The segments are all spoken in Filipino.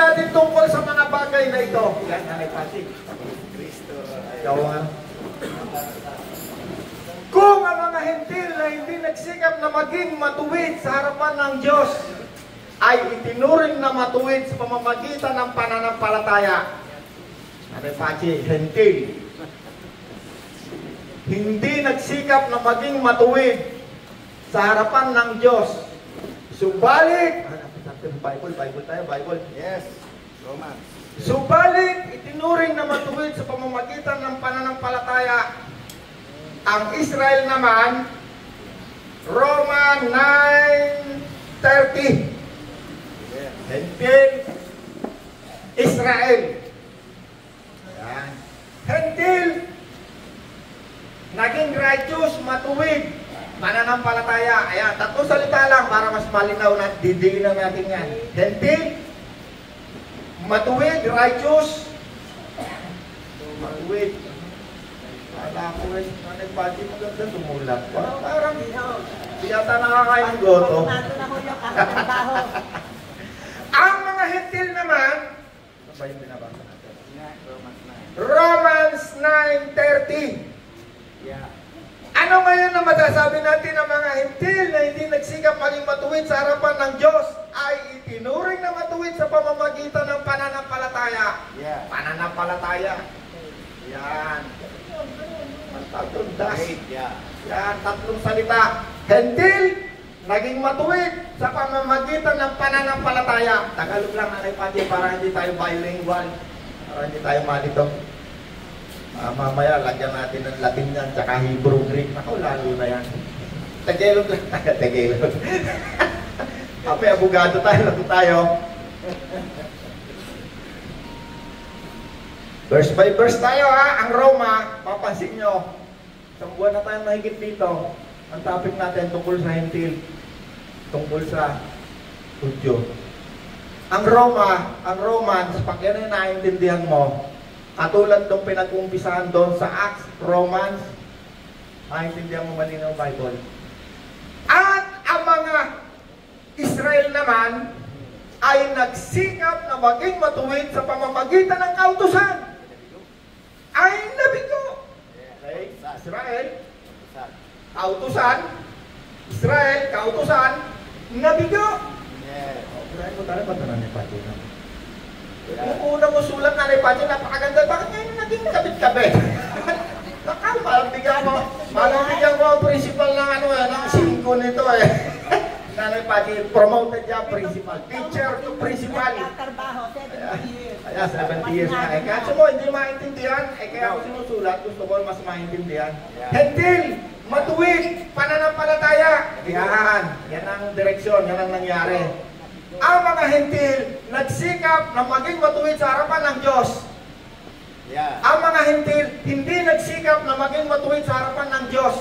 Natin tungkol sa mga bagay na ito. Yan, Nanay Pati. Kung ang mga hentil na hindi nagsikap na maging matuwid sa harapan ng Diyos ay itinuring na matuwid sa pamamagitan ng pananampalataya. Nanay Pati, hentil. Hindi nagsikap na maging matuwid sa harapan ng Diyos. Subalit, Bible tayo, Bible. Yes, Roman. Subalit, itinuring na matuwid sa pamamagitan ng pananampalataya. Ang Israel naman, Roma 9:30. Yes. Hentil, Israel. Ayan. Hentil, naging righteous, matuwid, pananampalataya. Ayan, 3 salita lang para mas malinaw na didiinan natin yan. Hentil, matuwid, righteous, matuwid. Wala ko eh, nagpati maganda sumulat. Parang di yata nakakain ng goto. Ang mga hentil naman, ano ba yung binabasa natin? Romans 9:30. Yeah. Ano ngayon na masasabi natin ng mga hentil na hindi nagsikap maging matuwid sa harapan ng Diyos ay itinuring na matuwid sa pamamagitan ng pananampalataya. Yeah. Pananampalataya. Yan. Tatlong das. Yeah. Yan, 3 salita. Hentil, naging matuwid sa pamamagitan ng pananampalataya. Tagalog lang, Nanay Pati, para hindi tayo bilingual. Para hindi tayo malito. Mamaya, lagyan natin ng Latin yan, tsaka Hebrew, Greek. Ako, lalo na yan. Tagalog lang tayo, Tagalog. Kapag abogado tayo, lato tayo. Verse by verse tayo ha. Ang Roma, papansin nyo, isang buwan na tayong mahigit dito. Ang topic natin tungkol sa hentil, tungkol sa Hudyo. Ang Roma, ang Romans, pag yan ay naiintindihan mo, katulad nung pinag-umpisahan doon sa Acts, Romans, maintindihan mo malinaw ang Bible. At ang mga Israel naman ay nagsikap na maging matuwid sa pamamagitan ng kautusan. Ay nabigo. Okay? Israel, kautusan. Israel, kautusan, nabigo. Yes. Okay, mo tayo ba ito na ni Pati? Yung una mo sulat na Pati, napakaganda. Bakit ngayon naging kabit-kabit? Malambigyan mo ang principal ng ng 5 nito eh. Nanay Pati, promoted niya, principal. Teacher to principal. Kaya 70 years na. Eh, kaya mo, hindi maintindihan. Eh, kaya ako sinusulat, gusto ko mas maintindihan. Hentil, matuwid, pananampalataya. Yan. Yan ang direksyon, yan ang nangyari. Ang mga hentil, nagsikap na maging matuwid sa harapan ng Diyos. Yeah. Ang mga hentil, hindi nagsikap na maging matuwid sa harapan ng Diyos.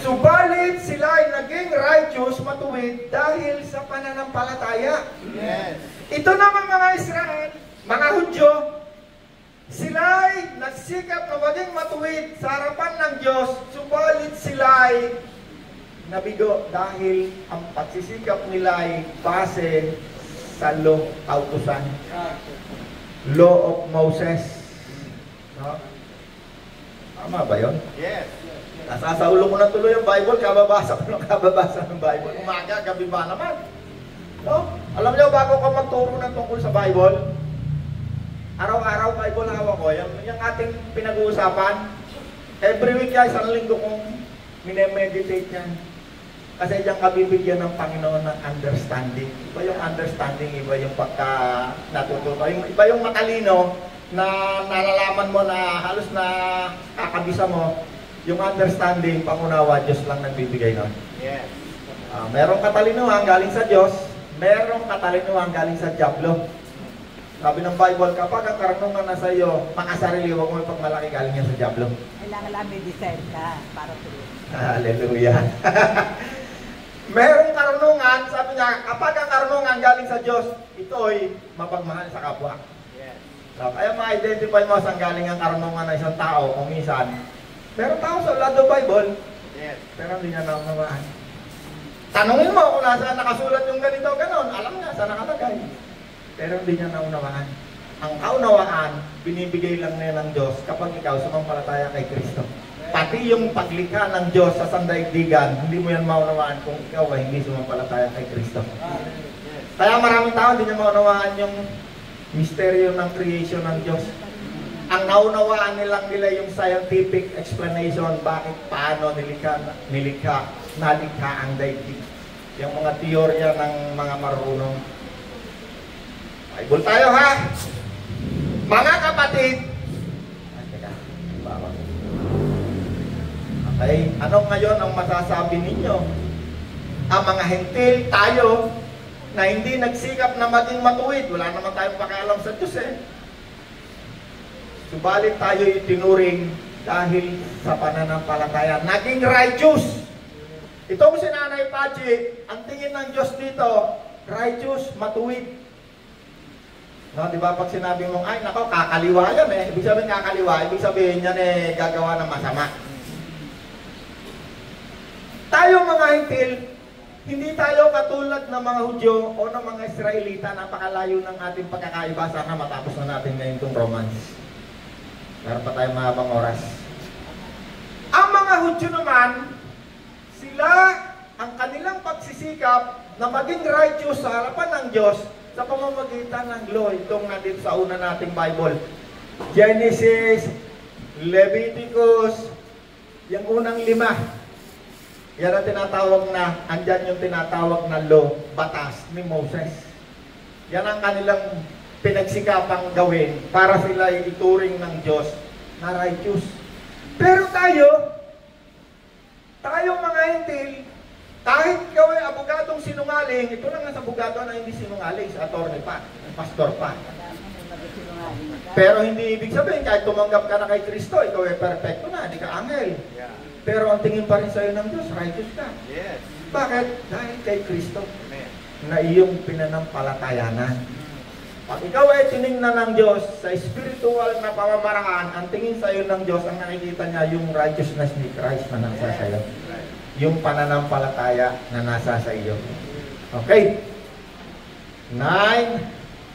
Subalit sila ay naging righteous, matuwid, dahil sa pananampalataya. Yes. Ito naman mga Israel, mga Hudyo, sila ay nagsikap na maging matuwid sa harapan ng Diyos, subalit sila ay nabigo dahil ang pagsisikap nila ay base sa law, kautusan. Law of Moses. No? Tama ba yun? Yes. Nasasaulo ko na tuloy yung Bible, kababasa ko ng kababasa ng Bible. Umaga, gabi ba naman? No? Alam niyo, bago ka magturo ng tungkol sa Bible, araw-araw Bible hawak ko. Yung ating pinag-uusapan, every week guys, isang linggo kong minemeditate yan. Kasi diyan ka bibigyan ng Panginoon ng understanding. Iba yung understanding, iba yung pagka-natututo. Iba yung matalino na nalalaman mo na halos na kakabisa mo. Yung understanding, pangunawa, Diyos lang nagbibigay nun. Yes. Merong katalinuhan galing sa Diyos, merong katalinuhan galing sa Diablo. Sabi ng Bible, kapag ang karunungan na sa iyo, makasarili, huwag mo ipagmalaki galing yan sa Diablo. Kailangan lang may design ka para tuloy. Hallelujah. Merong karunungan, sabi niya, kapag ang karunungan galing sa Diyos, ito'y mapagmahal sa kapwa. Yes. So, kaya ma-identify mo saan galing ang karunungan ng isang tao, kung minsan, meron tao sa lado Bible, Yes. pero hindi niya naunawaan. Tanungin mo kung nasaan nakasulat yung ganito, ganon, alam niya saan nakalagay. Pero hindi niya naunawaan. Ang kaunawaan, binibigay lang niya ng Diyos kapag ikaw sumampalataya kay Kristo. Pati yung paglikha ng Diyos sa sandaigdigan, hindi mo yan maunawaan kung ikaw ay hindi sumampalataya kay Kristo. Kaya maraming tao hindi niya maunawaan yung misteryo ng creation ng Diyos. Ang naunawaan nila yung scientific explanation bakit paano nalikha ang daigdig. Yung mga teorya ng mga marunong. Bible tayo ha! Mga kapatid! Okay, ano ngayon ang masasabi ninyo? Ang mga hentil, tayo, na hindi nagsikap na maging matuwid, wala naman tayong pakialam sa Diyos eh. Subalit tayo itinuring dahil sa pananampalataya. Naging righteous. Itong si Nanay Pachi, ang tingin ng Diyos dito, righteous, matuwid. No, di ba pag sinabi mong, ay nako, kakaliwa yan eh. Ibig sabihin kakaliwa, ibig sabihin yan eh, gagawa ng masama. Tayo mga hintil, hindi tayo katulad ng mga Hudyo o ng mga Israelita, napakalayo ng ating pagkakaiba. Sana matapos na natin ngayon itong Romans. Meron pa tayong mahabang oras. Ang mga Hudyo naman, sila, ang kanilang pagsisikap na maging righteous sa harapan ng Diyos sa pamamagitan ng law. Itong nandito sa una nating Bible. Genesis, Leviticus, yung unang 5. Yan ang tinatawag na, andyan yung tinatawag na law, batas ni Moses. Yan ang kanilang pinagsikapang gawin para sila ituring ng Diyos na righteous. Pero tayo mga hintil, kahit ikaw ay abogadong sinungaling, ito lang ang abogado na hindi sinungaling, sa attorney pa, pastor pa. Pero hindi ibig sabihin, kahit tumanggap ka na kay Kristo, ikaw ay perfecto na, hindi ka angel. Pero ang tingin pa rin sa'yo ng Diyos, righteous ka. Yes. Bakit? Dahil kay Kristo Amen. na iyong pinanampalatayanan. Pag ikaw ay tinignan ng Diyos sa spiritual na pamamaraan, ang tingin sa'yo ng Diyos, ang nakikita niya yung righteousness ni Christ na nasa sa'yo. Yung pananampalataya na nasa sa iyo. Okay? 9.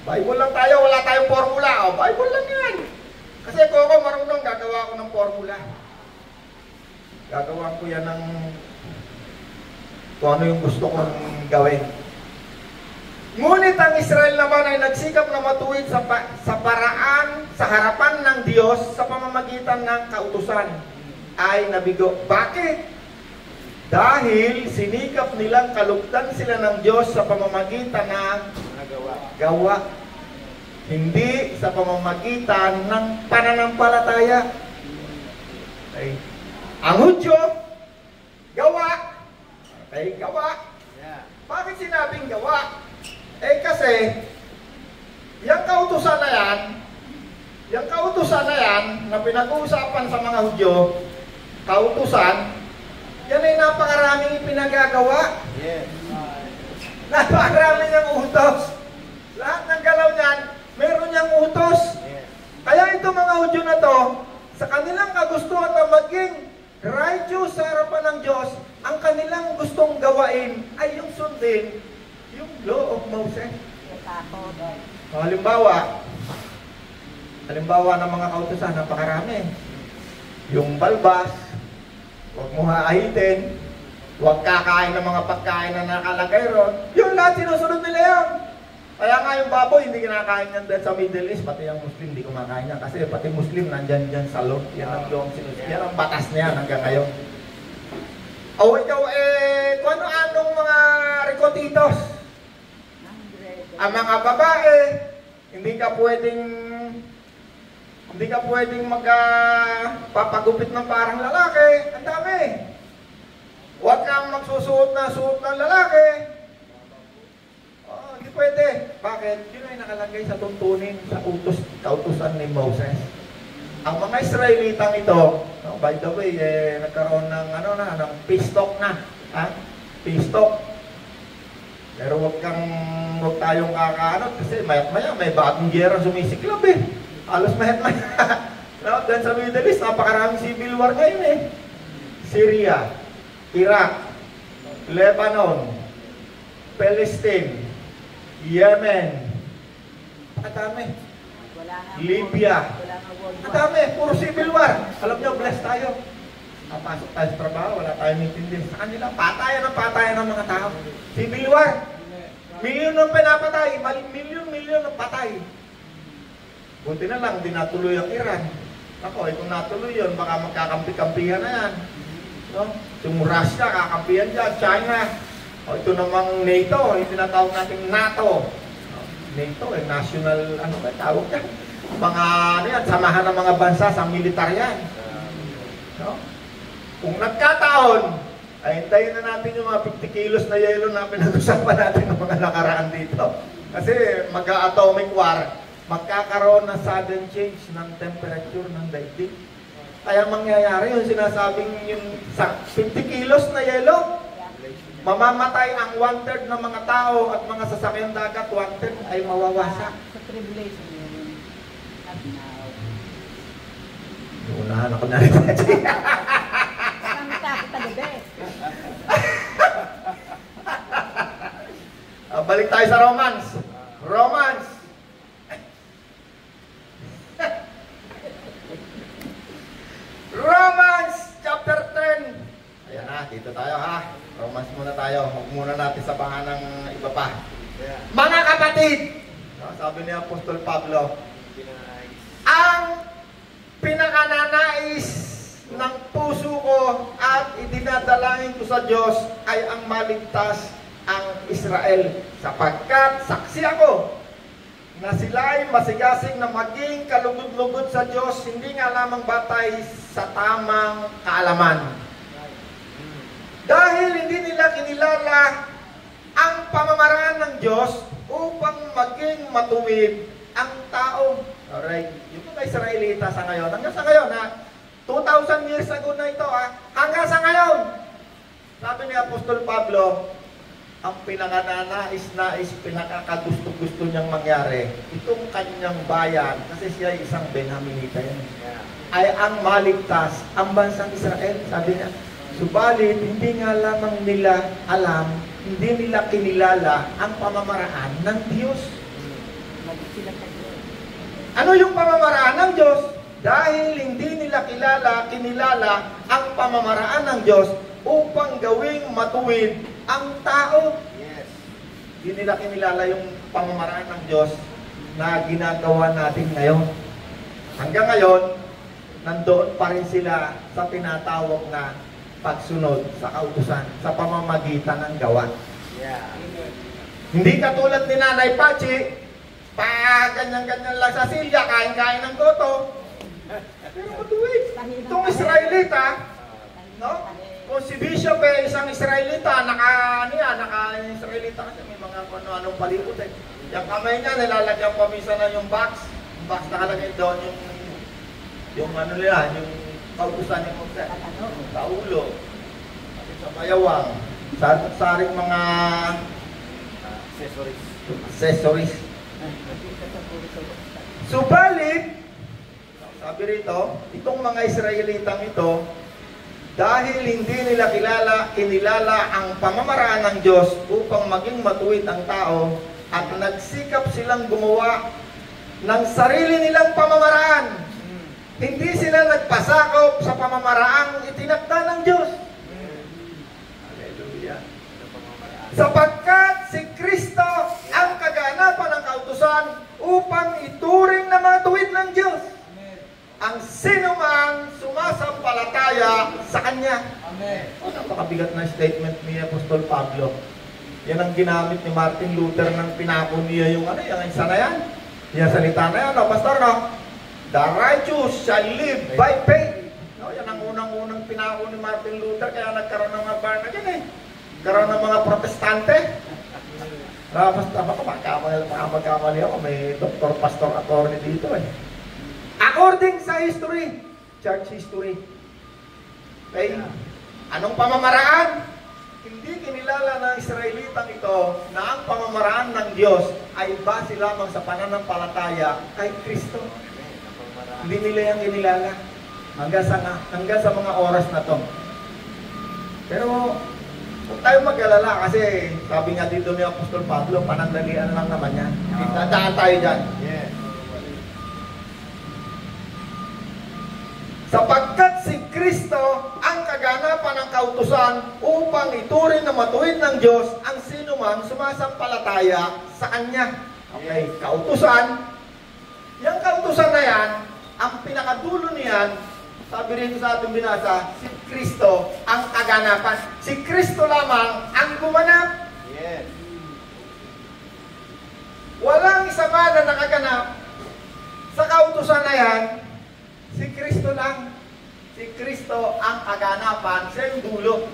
Bible lang tayo, wala tayong formula. O, Bible lang yan. Kasi kung ako marunong, gagawa ko ng formula. Gagawa ko yan ng kung ano yung gusto kong gawin. Ngunit ang Israel naman ay nagsikap na matuwid sa paraan, sa harapan ng Diyos, sa pamamagitan ng kautusan, ay nabigo. Bakit? Dahil sinikap nilang kalugdan sila ng Diyos sa pamamagitan ng gawa. Hindi sa pamamagitan ng pananampalataya. Okay. Ang Hudyo, gawa. Okay, gawa. Bakit sinabing gawa? Eh kasi, yung kautusan na yan, na pinag-uusapan sa mga Hudyo, kautusan, yan ay napakaraming ipinagagawa. Yes. Napakaraming niyang utos. Lahat ng galaw niyan, meron niyang utos. Yes. Kaya ito mga Hudyo na to, sa kanilang kagustuhan na maging righteous sa harapan ng Diyos, ang kanilang gustong gawain ay yung sundin, yung law of Moses. Halimbawa ng mga kautusan, napakarami. Yung balbas, huwag mo haahitin, huwag kakain ng mga pagkain na nakalagay ron. Yung lahat sinusunod nila yan. Kaya nga yung baboy, hindi kinakain yan dahil sa Middle East, pati yung Muslim, hindi kumakain yan. Kasi pati Muslim, nandyan dyan sa law. Yan ang law, yan ang batas niya hanggang ngayon. O ikaw, kung ano-anong mga rikotitos. Ang mga babae, hindi ka pwedeng magpapagupit ng parang lalaki. Ang dami. Huwag kang magsusuot na suot ng lalaki. Hindi pwede. Bakit? Yun ay nakalagay sa tuntunin sa kautusan ni Moses. Ang mga Israelitang ito, by the way, nagkaroon ng ng peace talk na. Peace talk. Pero huwag tayong kakaanot kasi mayat-maya may bagong giyera sumisiklab eh. Halos mayat-maya. Dahil sa Middle East, napakaraming civil war ngayon eh. Syria, Iraq, Lebanon, Palestine, Yemen, dami. Wala nga. Libya. Wala nga world Ang war. dami, puro civil war. Alam niyo, blessed tayo. Papasok tayo sa trabaho, wala tayong intindi. Sa kanila, patayan ng mga tao. Civil war. Milyon ang pinapatay, milyon ang patay. Buti na lang, di natuloy ang Iran. Ako, kung natuloy yun, baka magkakampi-kampihan na yan. No? Yung Russia, kakampihan dyan, China. O ito namang NATO, yung tinatawag natin NATO. NATO, national, ano ba tawag yan? Mga, ano yan, samahan ng mga bansa sa militar yan. No? Kung nagkataon, ay hintayin na natin yung mga 50 kilos na yelo na pinag-usapan natin ng mga nakaraan dito. Kasi mag-atomic war, magkakaroon ng sudden change ng temperature ng daigdig. Kaya mangyayari yung sinasabing yung 50 kilos na yelo, mamamatay ang 1/3 ng mga tao at mga sasakyang dagat, 1/3 ay mawawasak. Sa tribulation yun. Not now. Unahan ako na rin. Kami takot talaga eh. Balik tayo sa Romans. Romans. Romans chapter 10. Ayan na, dito tayo ha. Romans muna tayo. Huwag muna natin sabahan ng iba pa. Yeah. Mga kapatid, no, sabi ni Apostol Pablo, Pinanais. ang pinakananais ng puso ko at idinadalangin ko sa Diyos ay ang maligtas ang Israel, sapagkat saksi ako na sila ay masigasig na maging kalugod-lugod sa Diyos, hindi nga lamang batay sa tamang kaalaman. Dahil hindi nila kinilala ang pamamaraan ng Diyos upang maging matuwid ang tao. Alright, yung mga Israelita sa ngayon, hanggang sa ngayon ha, 2,000 years ago na ito ha, hanggang sa ngayon, sabi ni Apostol Pablo, ang pinangananais-nais, pinakakagusto-gusto niyang mangyari, itong kanyang bayan, kasi siya ay isang Benjaminita yan, ay ang maligtas, ang bansang Israel, sabi niya. Subalit, hindi nga lamang nila alam, hindi nila kinilala ang pamamaraan ng Diyos. Sila sa Diyos. Ano yung pamamaraan ng Diyos? Dahil hindi nila kinilala ang pamamaraan ng Diyos upang gawing matuwid ang tao. Yes. Hindi nila kinilala yung pamamaraan ng Diyos na ginagawa natin ngayon. Hanggang ngayon, nandoon pa rin sila sa tinatawag na pagsunod sa kautusan, sa pamamagitan ng gawa. Yeah. Hindi katulad ni Nanay Pachi, pa ganyan-ganyan lang sa silya, kain-kain ng goto. Pero matuwid. Itong Israelita, no? Kung si Bishop eh, isang Israelita, naka-Israelita kasi may mga ano-anong palikot eh. Yung kamay niya, nilalagyan pa minsan na yung box. Yung box nakalagay doon, yung ano nila, yung kautusan ni Moses. Sa ulo, sa mayawang, sa ring mga accessories. Subalit, sabi rito, itong mga Israelitang ito, dahil hindi nila kinilala ang pamamaraan ng Diyos upang maging matuwid ang tao at nagsikap silang gumawa ng sarili nilang pamamaraan. Hindi sila nagpasakop sa pamamaraang itinakda ng Diyos. Hallelujah. Sapagkat si Kristo ang kaganapan ng kautusan upang ituring na matuwid ng Diyos ang sinumang sumasampalataya sa Kanya. Amen. Napakabigat na statement ni Apostol Pablo. Yan ang ginamit ni Martin Luther nang pinako niya yung isa na yan. Yung salita na yan, no, Pastor, no? The righteous shall live by faith. No, yan ang unang-unang pinako ni Martin Luther, kaya nagkaroon ng mga barna dyan eh. Nagkaroon ng mga protestante. Baka magkamali ako, may doktor, pastor, attorney dito eh. According sa history, church history, okay, anong pamamaraan? Hindi kinilala ng Israelitang ito na ang pamamaraan ng Diyos ay base lamang sa pananampalataya kay Kristo. Hindi nila yung kinilala hanggang sa mga oras na to. Pero huwag tayo mag-alala kasi sabi nga dito ni Apostol Pablo, panandalian lang naman yan. Dadaan tayo dyan. Yes. Sapagkat si Kristo ang kaganapan ng kautusan upang ituring na matuwid ng Diyos ang sinumang sumasampalataya sa Kanya. Okay, kautusan. Yung kautusan na yan, ang pinakadulo niyan, sabi rin sa ating binasa, si Kristo ang kaganapan. Si Kristo lamang ang gumanap. Yes. Walang isa pa na nakaganap sa kautusan na yan, si Kristo lang. Si Kristo ang kaganapan. Siya yung dulo.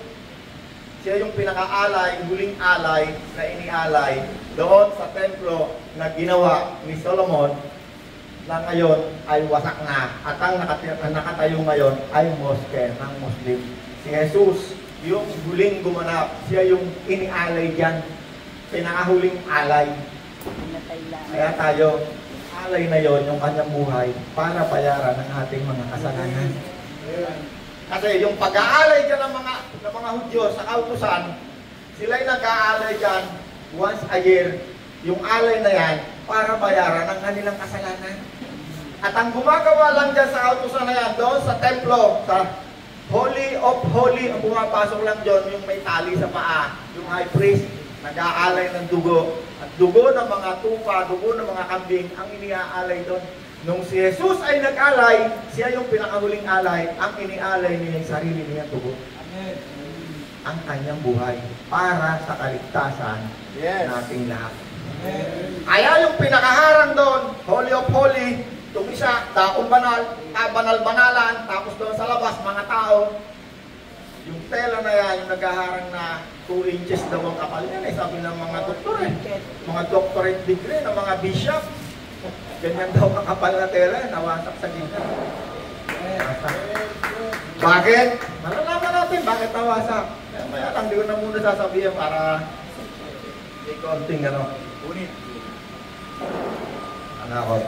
Siya yung pinakaalay, huling alay na inialay doon sa templo na ginawa ni Solomon na ngayon ay wasak na. At ang nakatayo ngayon ay moske ng Muslim. Si Jesus, yung huling gumanap, siya yung inialay dyan. Pinakahuling alay. Pinatay lang. Kaya tayo, alay na yon yung kanyang buhay para bayaran ang ating mga kasalanan. Kasi yung pag-aalay dyan ng mga Hudyo sa kautusan, sila'y nag-aalay dyan once a year. Yung alay na yan para bayaran ang kanilang kasalanan. At ang gumagawa lang dyan sa kautusan na yan, doon sa templo, sa Holy of Holy, ang pumapasok lang dyan, yung may tali sa paa, yung high priest, nag-aalay ng dugo. At dugo ng mga tupa, dugo ng mga kambing, ang iniaalay doon. Nung si Jesus ay nag-alay, siya yung pinakahuling alay, ang inialay niya yung sarili niya dugo. Amen. Ang kanyang buhay para sa kaligtasan nating lahat. Amen. Kaya yung pinakaharang doon, Holy of Holy, itong isa, daong banal, banal-banalan, tapos doon sa labas, mga tao, yung tela na yan, yung naghaharang na 2 inches daw ang kapal yan, eh, sabi ng mga doktor eh. Mga doctorate degree ng mga bishop. Ganyan daw ang kapal na tela, nawasak sa gitna. Bakit? Malalaman natin bakit nawasak. Maya lang, di ko na muna sasabihin para may konting ano. Unit. Anakot.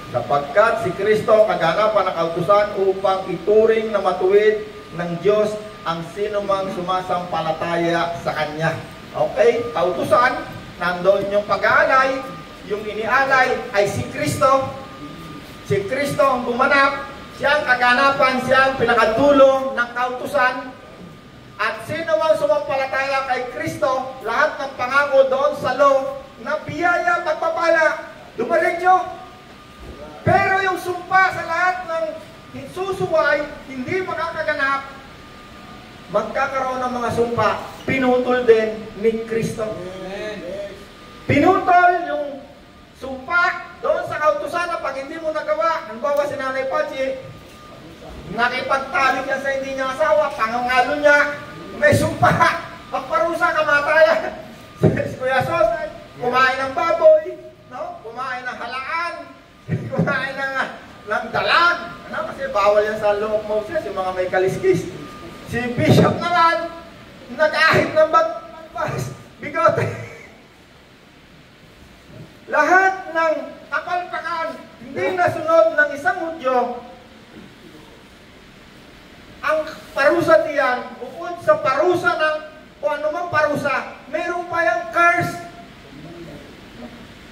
Sapagkat si Kristo kaganapan ng kautusan upang ituring na matuwid ng Diyos ang sinumang sumasampalataya sa Kanya. Okay? Kautusan, nandoon yung pag-aalay, yung inialay ay si Kristo. Si Kristo ang gumanap, siya ang kaganapan, siya ang pinakadulo ng kautusan. At sino mang sumampalataya kay Kristo, lahat ng pangako doon sa law na biyaya, pagpapala, dumiretso. Pero yung sumpa sa lahat ng susuway, hindi makakaganap, magkakaroon ng mga sumpa, pinutol din ni Kristo. Pinutol yung sumpa doon sa kautusan na pag hindi mo nagawa, halimbawa si Nanay Pachi, nakipagtalik yan sa hindi niya asawa, pangangalo niya, may sumpa, pagparusa, kamatayan. Si Kuya Sos, kumain ng baboy, no? Kumain ng halaan, kumain ng dalag, ano? Kasi bawal yan sa law of Moses, yung mga may kaliskis. Si Bishop naman, nag-ahit ng bigote. Lahat ng kapalpakan, hindi nasunod ng isang Hudyo, ang parusa diyan, bukod sa parusa ng, o anumang parusa, mayroon pa yung curse.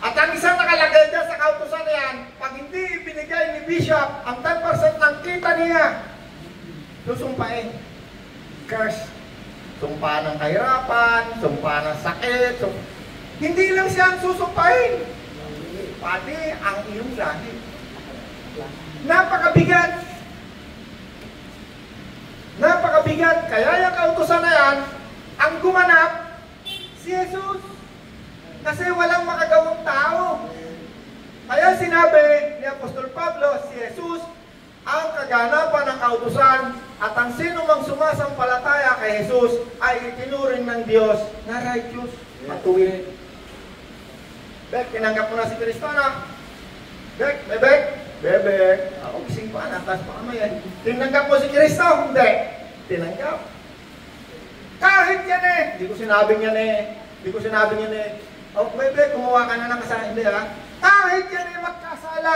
At ang isang nakalagay dyan sa kautusan na yan, pag hindi ibinigay ni Bishop ang 10% ng kita niya, susumpain. Curse. Sumpa ng kahirapan, sumpa ng sakit, hindi lang siya ang susumpain, pati ang iyong lahi. Napakabigat. Napakabigat. Kaya yung kautusan na yan, ang gumanap, si Jesus. Kasi walang makagawang tao. Kaya sinabi ni Apostol Pablo, si Jesus ang kaganapan ng kautusan at ang sino mang sumasampalataya kay Jesus ay itinuring ng Diyos na righteous, matuwid. Bek, tinanggap mo na si Kristo na? Bek, bebek, bebek. Ako gising pa, natas pa kami yan. Tinanggap mo si Kristo? Hindi. Tinanggap. Kahit yan eh. Hindi ko sinabing yan eh. Hindi ko sinabing yan eh. Oh, bebek, kumuha ka na ng kasalanan. Hindi ha. Kahit yan eh, magkasala.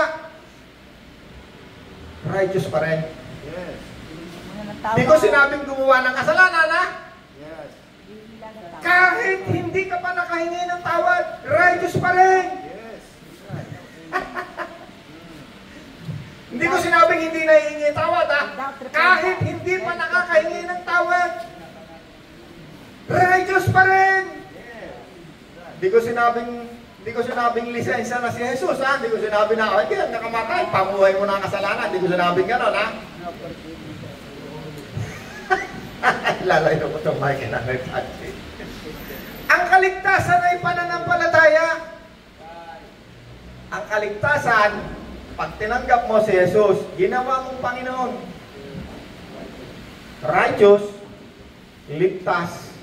Righteous pa rin. Yes. Hindi ko sinabing gumawa ng kasalanan ha. Yes. Kahit hindi ka pa nakahingi ng tawad, righteous pa rin. Yes. Hindi ko sinabing hindi nahihingi tawad, ha? Kahit hindi pa nakakahingi ng tawad, righteous pa rin. Hindi ko sinabing lisensya na si Jesus, ha? Hindi ko sinabi na, okay, nakamatay, pamuhay mo na ang kasalanan. Hindi ko sinabing gano'n, ha? Lalayo ko itong mic na nagpati. Ang kaligtasan ay pananampalataya. Ang kaligtasan, pag tinanggap mo si Jesus, ginawa mong Panginoon. Righteous, ligtas,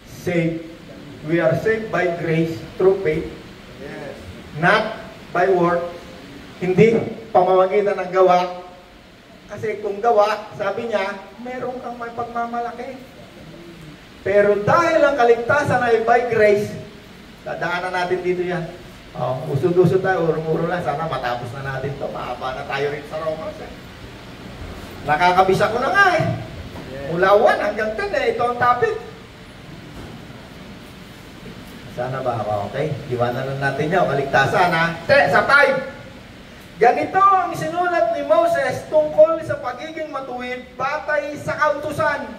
saved. We are saved by grace through faith. Yes. Not by work. Hindi pamamagitan ng gawa. Kasi kung gawa, sabi niya, meron kang may pagmamalaki. Pero dahil ang kaligtasan ay by grace, dadaanan natin dito yan. Usod-usod tayo, urong-uro lang. Sana matapos na natin ito. Mahaba na tayo rin sa Romans. Nakakabisa ko na nga eh. Mula 1 hanggang 10 eh. Ito ang topic. Sana ba? Okay. Iwanan na natin yun. Kaligtasan, ha? Sa 5. Ganito ang sinulat ni Moses tungkol sa pagiging matuwid batay sa kautusan.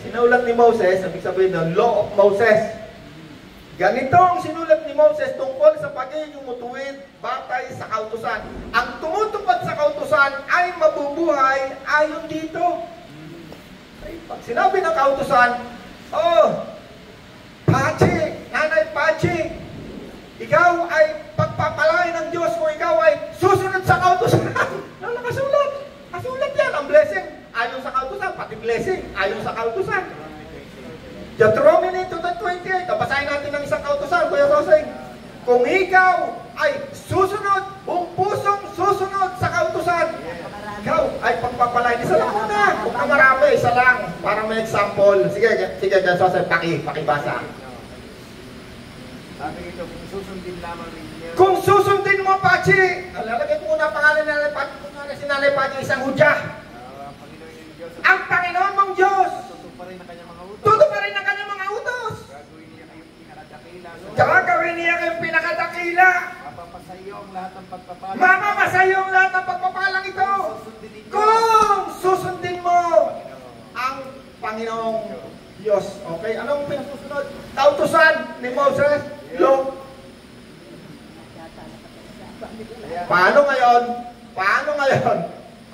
Sinulat ni Moses, ibig sabihin ng Law of Moses. Ganito ang sinulat ni Moses tungkol sa pagiging matuwid batay sa kautusan. Ang tumutupad sa kautusan ay mabubuhay ayon dito. Pag sinabi ng kautusan, Pachi, Nanay Pachi, ikaw ay pagpapalain ng Diyos kung ikaw ay susunod sa kautusan. Nakasulat. Kasulat yan, ang blessing. Ayon sa kautusan, pati blessing. Ayon sa kautusan. Deuteronomy 2:28. Basahin natin ng isang kautusan, Kuya Roseng. Kung ikaw ay susunod, buong pusong susunod sa kautusan, ikaw ay pagpapalain. Isa lang muna. Kung na marami, isa lang. Para may example. Sige, Kuya Roseng, pakibasa. Sabi ito, kung susundin lamang ninyo. Kung susundin mo, Pachi, lalagay ko muna pangalan ni Nanay Pachi. Kung si Nanay Pachi, isang hudya. Ang Panginoon mong Diyos. Tutuparin ang kanyang mga utos. Tutuparin ang kanyang mga utos. Gagawin niya kayong pinakadakila. Gagawin niya kayong pinakadakila. Mapapasayo ang lahat ng pagpapala. Mapapasayo ang lahat ng pagpapalang ito. Kung susundin mo ang Panginoong Diyos. Okay? Anong pinasusunod? Kautusan ni Moses. Law. Paano ngayon?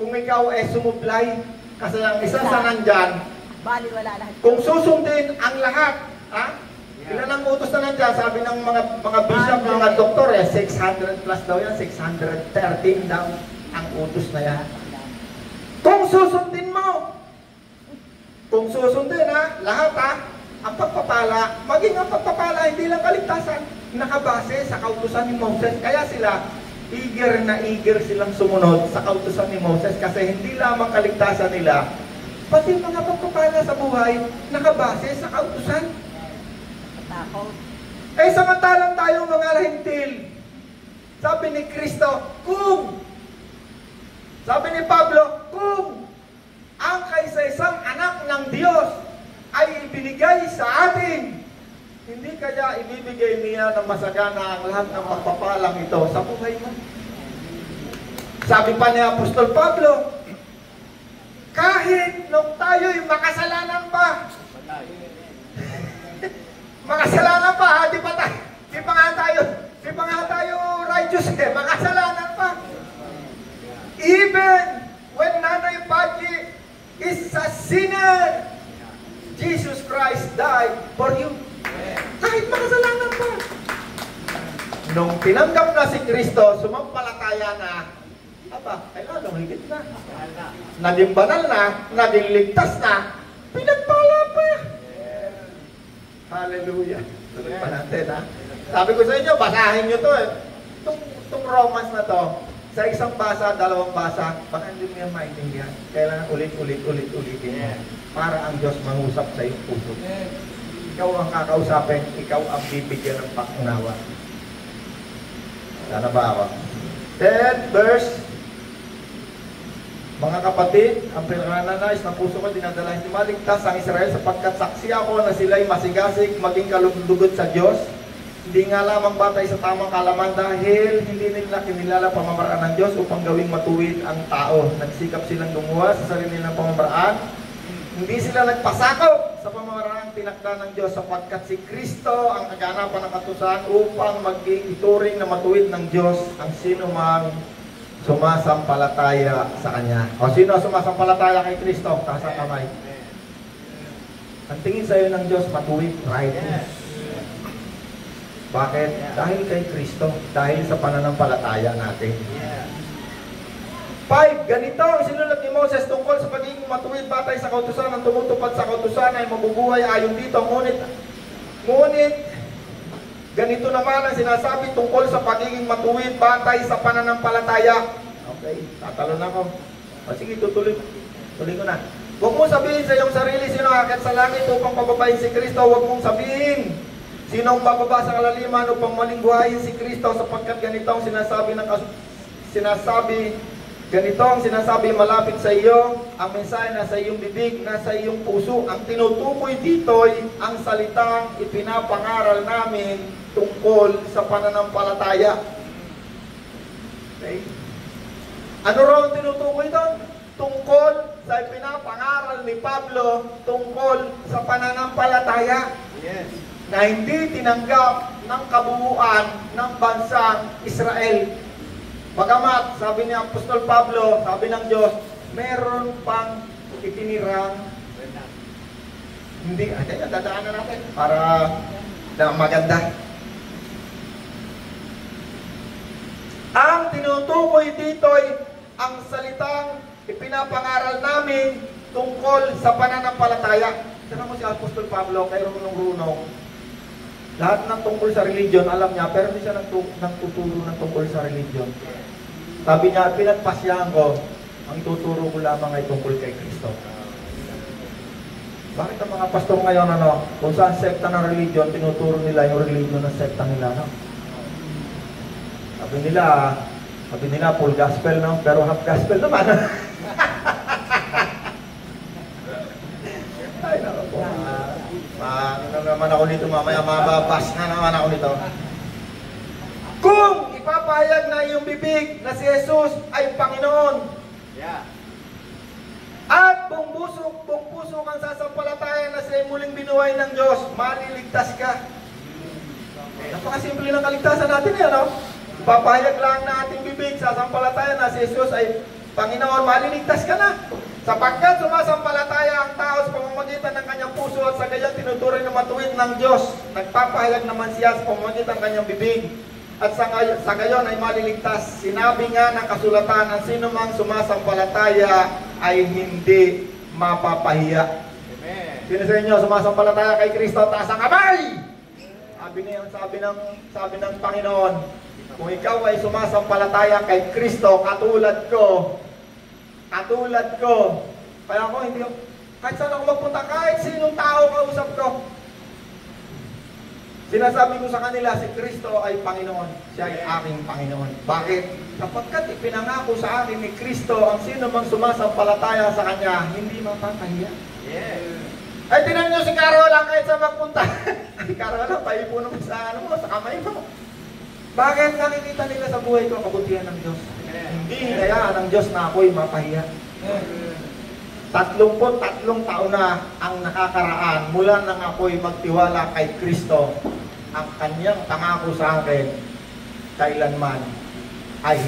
Kung ikaw ay sumublay, kasi ang isa sa nandyan, Baliwala lahat. kung susundin ang lahat, ha? Ilan ang utos na nandyan? Sabi ng mga bishop, mga doktor, 600 plus daw yan, 613 daw ang utos na yan. Kung susundin mo, lahat ha, ang pagpapala, maging ang pagpapala, hindi lang kaligtasan, nakabase sa kautusan ni Moses. Kaya sila, eager silang sumunod sa kautusan ni Moses kasi hindi lamang kaligtasan nila, pati mga pagpapala sa buhay, nakabase sa kautusan. Takot. Samantalang tayo mga Hentil, sabi ni Kristo, sabi ni Pablo, kung ang kaisa-isang anak ng Diyos ay ibinigay sa atin, hindi kaya ibibigay niya ng masagana ang lahat ng pagpapalang ito sa buhay mo. Sabi pa ni Apostol Pablo, kahit nung tayo'y makasalanan pa, di pa nga tayo righteous makasalanan pa. Even when Nanay Pachi is a sinner, Jesus Christ died for you. Kahit makasalanan pa. Nung tinanggap na si Kristo, sumampalataya na, ay lalong higit na. Naging banal na, naging ligtas na, pinagpala pa. Hallelujah. Tuloy pa natin, ha? Sabi ko sa inyo, basahin nyo to. Itong Romans na to, sa isang basa, dalawang basa, baka hindi mo yan maintindihan. Kailangan ulit-ulitin. Para ang Diyos mangusap sa iyong puso. Ikaw ang kakausapin, ikaw ang bibigyan ng pangunawa. Sana ba ako? 10 verse. Mga kapatid, ang pinananais ng puso ko, dinadalahin maligtas ang Israel sapagkat saksi ako na sila'y masigasig, maging kalugdugot sa Diyos. Hindi nga lamang batay sa tamang kalaman dahil hindi nila kinilala pamamaraan ng Diyos upang gawing matuwid ang tao. Nagsikap silang gumawa sa sarili nilang pamamaraan. Hindi sila nagpasakop sa pamamaraan tinakda ng Diyos sapagkat si Kristo ang kaganapan ng katusan upang maging ituring na matuwid ng Diyos ang sino mang sumasampalataya sa Kanya. O sino sumasampalataya kay Kristo? Taas ang kamay. Ang tingin sa iyo ng Diyos, matuwid, righteous. Bakit? Dahil kay Kristo, dahil sa pananampalataya natin. 5. Ganito ang sinulat ni Moses tungkol sa pagiging matuwid batay sa kautusan. Ang tumutupad sa kautusan ay mabubuhay ayon dito. Ngunit, ganito naman ang sinasabi tungkol sa pagiging matuwid batay sa pananampalataya. Okay, tatalon ako. O sige, tuloy ko na. Huwag mong sabihin sa iyong sarili, sino aakyat sa langit upang pababayin si Kristo. Huwag mong sabihin, sino ang bababa sa kalaliman upang malingguhayin si Kristo, sapagkat ganito ang sinasabi malapit sa iyo, ang mensahe nasa iyong bibig, nasa iyong puso. Ang tinutukoy dito'y ang salitang ipinapangaral namin tungkol sa pananampalataya. Okay? Ano raw ang tinutukoy doon? Tungkol sa ipinapangaral ni Pablo tungkol sa pananampalataya. Yes. Na hindi tinanggap ng kabuuan ng bansang Israel. Bagamat, sabi ni Apostol Pablo, sabi ng Diyos, meron pang itinirang hindi, kaya dadaanan natin para na maganda. Ang tinutukoy dito'y ang salitang ipinapangaral namin tungkol sa pananampalataya. Tignan mo si Apostol Pablo, kay runong-runong. Lahat ng tungkol sa religion, alam niya, pero hindi siya nagtuturo ng tungkol sa religion. Sabi niya, pinagpasyahan ko, ang ituturo ko lamang ay tungkol kay Kristo. Bakit ang mga pastor ngayon, kung saan sekta ng religion, tinuturo nila yung religion ng sekta nila, no? Sabi nila, full gospel, no? Pero half gospel naman. Ay, naku po. Ano naman ako nito, mamaya mababas na naman ako nito. Kung ipapahayag na iyong bibig na si Jesus ay Panginoon, at buong puso kang sasampalatayan na siya ay muling binuhay ng Diyos, maliligtas ka. Napakasimple ng kaligtasan natin yan, no? Ipapahayag lang na ating bibig, sasampalatayan na si Jesus ay Panginoon, maliligtas ka na. Sapagkat sumasampalataya ang tao sa pamamagitan ng kanyang puso at sa gayon tinuturing na matuwid ng Diyos. Nagpapahayag naman siya sa pamamagitan ng kanyang bibig. At sa gayon ay maliligtas. Sinabi nga ng kasulatan, ang sino mang sumasampalataya ay hindi mapapahiya. Amen. Sino sa inyo sumasampalataya kay Kristo? Taas ang kamay! Sabi ng Panginoon, kung ikaw ay sumasampalataya kay Kristo, katulad ko, kaya ako hindi, kahit saan ako magpunta, kahit sinong tao kausap ko, sinasabi ko sa kanila, si Kristo ay Panginoon. Siya ay aking Panginoon. Bakit? Sapagkat ipinangako sa akin ni Kristo, ang sino mang sumasampalataya sa Kanya, hindi mapapahiya. Yes. Ay, tinan nyo si Carola kahit saan magpunta. Ay, Carola, paipuno mo sa kamay mo. Bakit? Nakikita nila sa buhay ko, kabutihan ng Diyos. Hindi hinayaan ng Diyos na ako'y mapahiya. 33 taon na ang nakakaraan mula nang ako'y magtiwala kay Kristo. Ang kanyang pangako sa akin, kailanman ay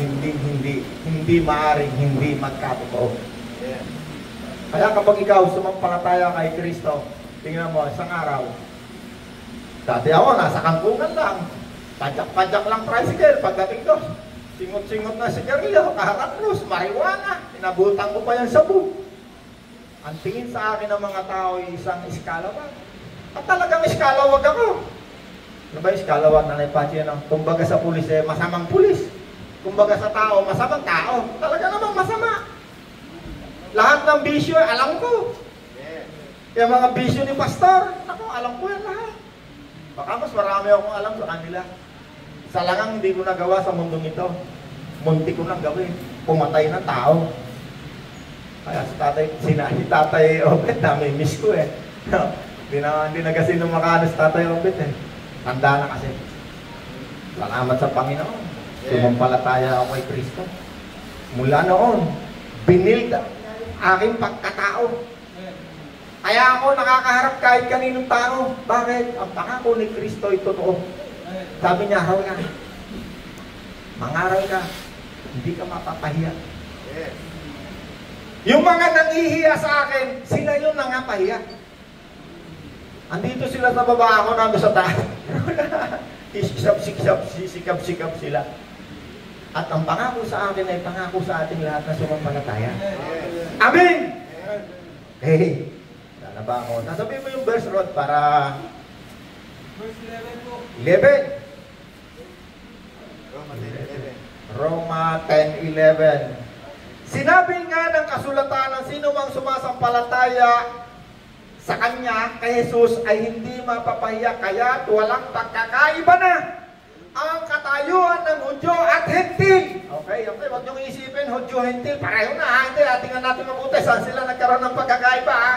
hindi maaring hindi magkatotoo. Kaya kapag ikaw sumampalataya kay Kristo, tingnan mo, isang araw, dati ako, nasa kampungan lang, padyak lang tricycle, pagdating doon, singot-singot na sigarilyo, kaharaplos, marijuana, inabutan ko pa yung sabu. Ang tingin sa akin ng mga tao ay isang iskalawag. At talagang iskalawag ako. Ano ba iskalawag na naipachi? Kumbaga sa pulis, masamang pulis. Kumbaga sa tao, masamang tao. Talaga namang masama. Lahat ng bisyo, alam ko. Yung mga bisyo ni pastor, ako, alam ko yan lahat. Baka mas marami akong alam sa kanila. Sa langang hindi ko nagawa sa mundong ito. Munti ko nang gawin. Pumatay ng tao. Kaya si tatay Obet, nami-miss ko eh. Hindi na kasi lumakano si tatay Obet eh. Tanda na kasi. Salamat sa Panginoon. Sumampalataya ako kay Kristo. Mula noon, binild aking pagkatao. Kaya ako nakakaharap kahit kaninong tao. Bakit? Ang pangako ni Kristo ay totoo. Sabi niya, haral ka. Mangaral ka. Hindi ka mapapahiya. Yung mga nangihiya sa akin, sila yung nangapahiya. Andito sila sa baba, ako nando sa taas. Sisikap-sikap sila. At ang pangako sa akin ay pangako sa ating lahat na sumampalataya. Amen! Hey, sana ba ako? Nasabihin mo yung verse, Rod, para... Verse 11 po. 11. Roma 10:11. Roma 10:11. Sinabi nga ng kasulatan ng sino mang sumasampalataya sa Kanya, kay Jesus, ay hindi mapapahiya, kaya't walang pagkakaiba na ang katayuan ng Hudyo at Hentil. Okay, huwag niyong isipin, Hudyo, Hentil, pareho na ha. Hindi, tingnan natin mabuti, saan sila nagkaroon ng pagkakaiba ha.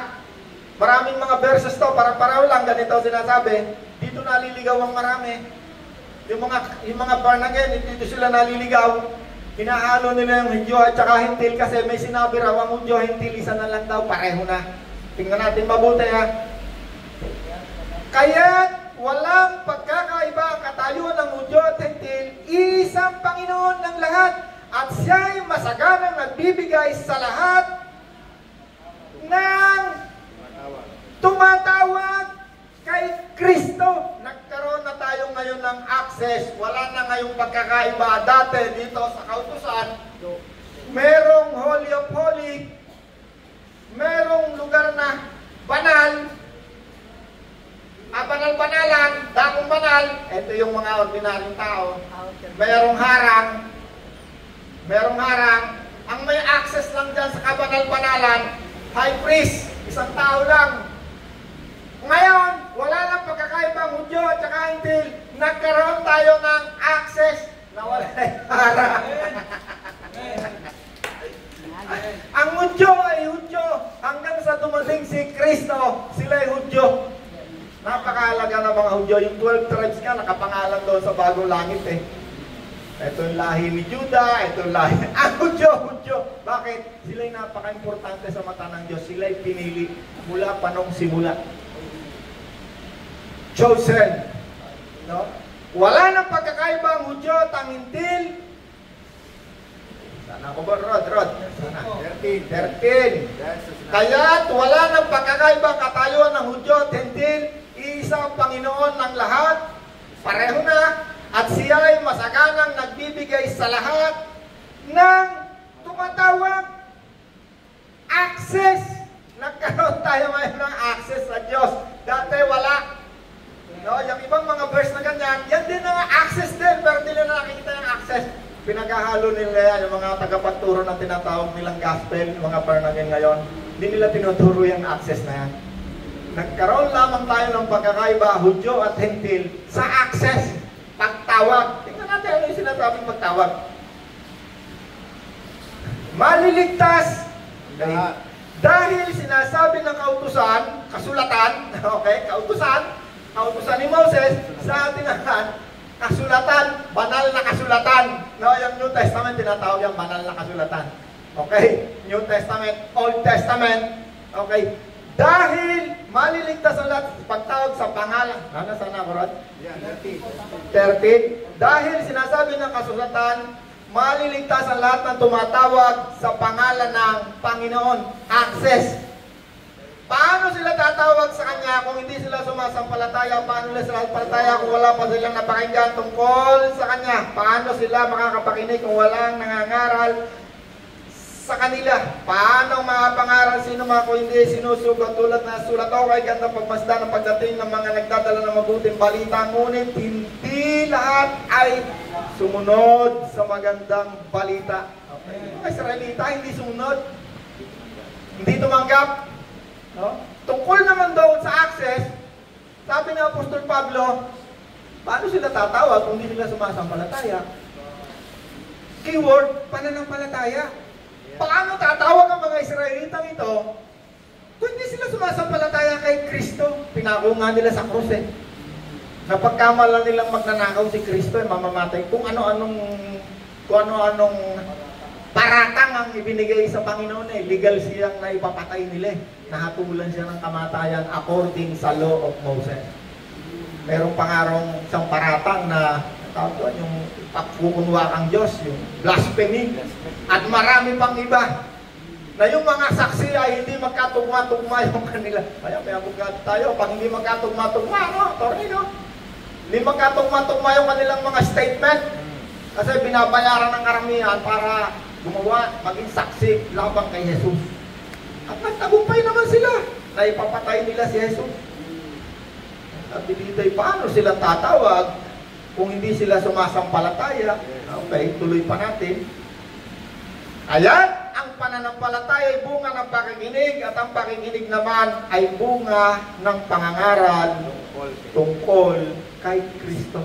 Maraming mga verses to, para pareho lang, ganito sinasabi. Dito naliligaw ang marami. Yung mga born again, dito sila naliligaw. Hinahalo nila yung Hudyo at saka Hentil kasi may sinabi raw ang Hudyo, Hentil, isa na lang daw, pareho na. Tingnan natin mabuti ha. Kaya walang pagkakaiba ang katayuan ng Hudyo at Hentil, isang Panginoon ng lahat, at siya'y masaganang nagbibigay sa lahat ng tumatawag kay Kristo. Nagkaroon na tayo ngayon ng access. Wala na ngayong pagkakaiba. Dati dito sa kautusan, merong Holy of Holy, merong lugar na banal, banal-banalan, dakong banal. Ito yung mga ordinaryong tao. Merong harang. Ang may access lang dyan sa kabanal-banalan, high priest, isang tao lang. Ngayon, wala nang pagkakaibang Hudyo at saka Hentil. Nagkaroon tayo ng access na wala yung harang. Ang Hudyo ay Hudyo hanggang sa dumating si Kristo, sila ay Hudyo. Napakahalaga ng mga Hudyo. Yung 12 tribes nga nakapangalan doon sa bagong langit eh. Ito yung lahi ni Judah, ito yung lahi. Ang Hudyo. Bakit? Sila'y napaka-importante sa mata ng Diyos. Sila'y pinili mula pa nung simula. Chosen. No? Wala nang pagkakaiba ang Hudyo at ang Hentil. Sana ako ba, Rod? Sana. 13. Kaya't wala nang pagkakaibang katayuan ng Hudyo at Hentil, isang Panginoon ng lahat, pareho na, at siya ay masaganang nagbibigay sa lahat ng tumatawag. Access. Nagkaroon tayo ngayon ng access sa Diyos. Dati wala. No, yung ibang mga verse na ganyan, yan din ang access din, pero hindi nila nakikita yung access. Pinaghahalo nila yan, yung mga tagapagturo na tinatawag nilang gospel, yung mga born again ngayon, hindi nila tinuturo yung access na yan. Nagkaroon lamang tayo ng pagkakaiba, Hudyo at Hentil, sa access, pagtawag. Tingnan natin ano yung sinasabing pagtawag. Maliligtas. Okay. Dahil sinasabi ng kautusan, kasulatan, okay, kautusan ni Moses sa ating lahat, kasulatan, banal na kasulatan. No, yung New Testament tinatawag yung banal na kasulatan. Okay? New Testament, Old Testament. Okay? Dahil maliligtas ang lahat pagtawag sa pangalan. Ano sana, Rod? 13. Dahil sinasabi ng kasulatan, maliligtas ang lahat ng tumatawag sa pangalan ng Panginoon. Access. Paano sila tatawag sa Kanya kung hindi sila sumasampalataya? Paano sila sumasampalataya kung wala pa silang napakinggan tungkol sa Kanya? Paano sila makakapakinig kung walang nangangaral sa kanila? Paano makapangaral sino mga kung hindi sinusugat tulad na sulat o kay ganda pagmasdan ng pagdating ng mga nagdadala ng mabuting balita, ngunit hindi lahat ay sumunod sa magandang balita. Okay. Ang Israelita hindi sumunod, hindi tumanggap. No? Tungkol naman doon sa access, sabi ng Apostol Pablo, paano sila tatawag kung hindi sila sumasampalataya? Keyword, pananampalataya. Paano tatawag ang mga Israelitang ito kung hindi sila sumasampalataya kay Kristo? Pinako nga nila sa krus eh. Napagkamala nilang magnanakaw si Kristo, mamamatay. Kung ano-anong paratang ang ibinigay sa Panginoon, legal siyang naipapatay nila. Nahatulan siya ng kamatayan according sa law of Moses. Merong pangarong isang paratang na tawag doon, yung pagkukunwa kang Diyos, yung blasphemy, at marami pang iba. Na yung mga saksi ay hindi magkatugma-tugma yung kanila. Kaya may abogado tayo, pag hindi magkatugma-tugma, attorney, hindi magkatugma-tugma yung kanilang mga statement. Kasi binabayaran ng karamihan para gumawa, maging saksi labang kay Jesus. At nagtagumpay naman sila na ipapatay nila si Jesus. At dilitay, paano sila tatawag kung hindi sila sumasampalataya? Okay, tuloy pa natin. Ayan, ang pananampalataya ay bunga ng pakikinig at ang pakikinig naman ay bunga ng pangangaral tungkol kay Kristo.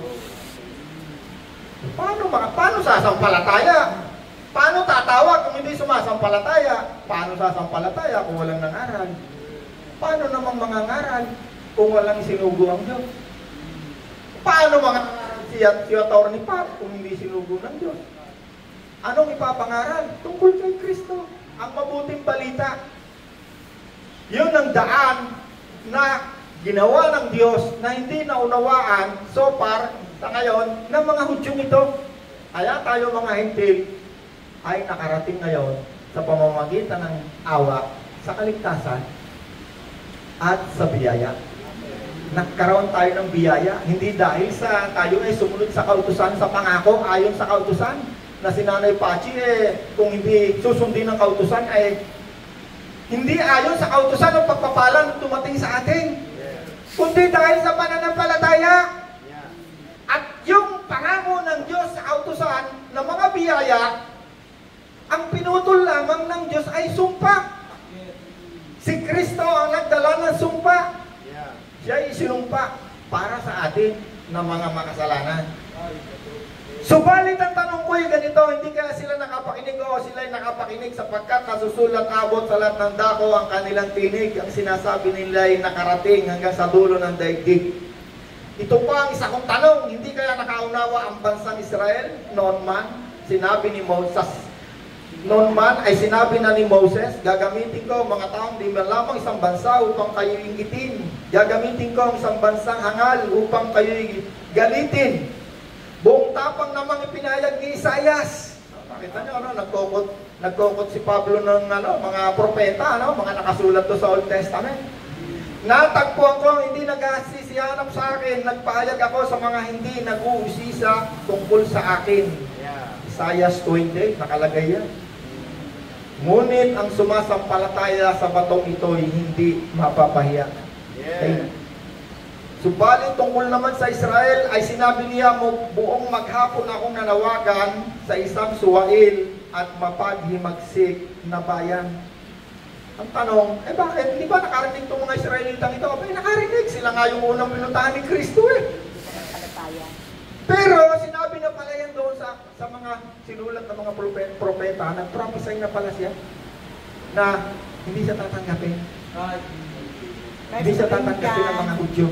Paano sasampalataya? Paano tatawag kung hindi sumasampalataya? Paano sasampalataya kung walang nangaral? Paano namang mangangaral kung walang sinugo ang Diyos? Paano mangangaral si Atty. Pat kung hindi sinugo ng Diyos? Anong ipapangaral? Tungkol kay Kristo. Ang mabuting balita. Yun ang daan na ginawa ng Diyos na hindi naunawaan so far sa ngayon ng mga Hudyong ito. Kaya tayo mga Hentil ay nakarating ngayon sa pamamagitan ng awa sa kaligtasan at sa biyaya. Nagkaroon tayo ng biyaya, hindi dahil sa tayo ay sumunod sa kautusan, sa pangako ayon sa kautusan, na si Nanay Pachi kung hindi susundin ng kautusan ay hindi ayon sa kautusan ng pagpapalang dumating sa atin, kundi dahil sa pananampalataya. At yung pangako ng Diyos sa kautusan ng mga biyaya, ang pinutol lamang ng Diyos ay sumpa. Si Kristo ang nagdala ng sumpa. Siya ay sinumpa para sa atin na mga makasalanan. Subalit ang tanong ko ay ganito, hindi kaya sila nakapakinig o sila ay nakapakinig sapagkat nasusulat abot sa lahat ng dako ang kanilang tinig. Ang sinasabi nila ay nakarating hanggang sa dulo ng daigdig. Ito pa ang isa kong tanong, hindi kaya nakaunawa ang bansang Israel noon man? Sinabi ni Moses, noon man ay sinabi na ni Moses, gagamitin ko mga taong di man lamang isang bansa upang kayo inggitin. Gagamitin ko ang isang bansang hangal upang kayo galitin. Buong tapang namang ipinayag ni Isaias. Nakita nyo, nagkokot si Pablo ng mga propeta, mga nakasulat to sa Old Testament. Natagpuan ko ang hindi nagsisihanap sa akin, nagpahayag ako sa mga hindi nag-uusisa tungkol sa akin. Isaias 20, nakalagay yan. Ngunit ang sumasampalataya sa batong ito ay hindi mapapahiya. Okay. Subalit tungkol naman sa Israel ay sinabi niya, buong maghapon akong nanawagan sa isang suwail at mapaghimagsik na bayan. Ang tanong, bakit? Di ba nakarinig itong mga Israelitang ito? Nakarinig. Sila nga yung unang pinuntahan ni Kristo Pero sinabi na pala yan doon sa mga sinulat ng mga propeta, nag-prophesy na pala siya na hindi siya tatanggapin. Hindi siya tatanggapin ng mga Hudyo.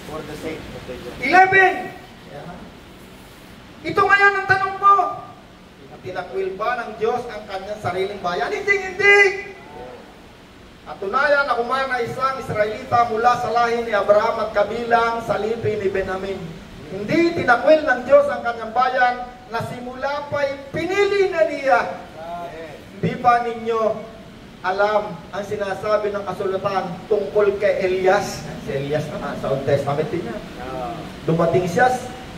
For the sake of the Lord. 11! Ito ngayon ang tanong ko. Tinakwil ba ng Diyos ang kanyang sariling bayan? Hindi! At tunayan na kumana isang Israelita mula sa lahi ni Abraham at kabilang sa lipi ni Benjamin. Hindi tinakwil ng Diyos ang kanyang bayan na simula pa'y pinili na niya. Hindi ba ninyo alam ang sinasabi ng kasulatan tungkol kay Elias? Si Elias naman, sa Old Testament din yan.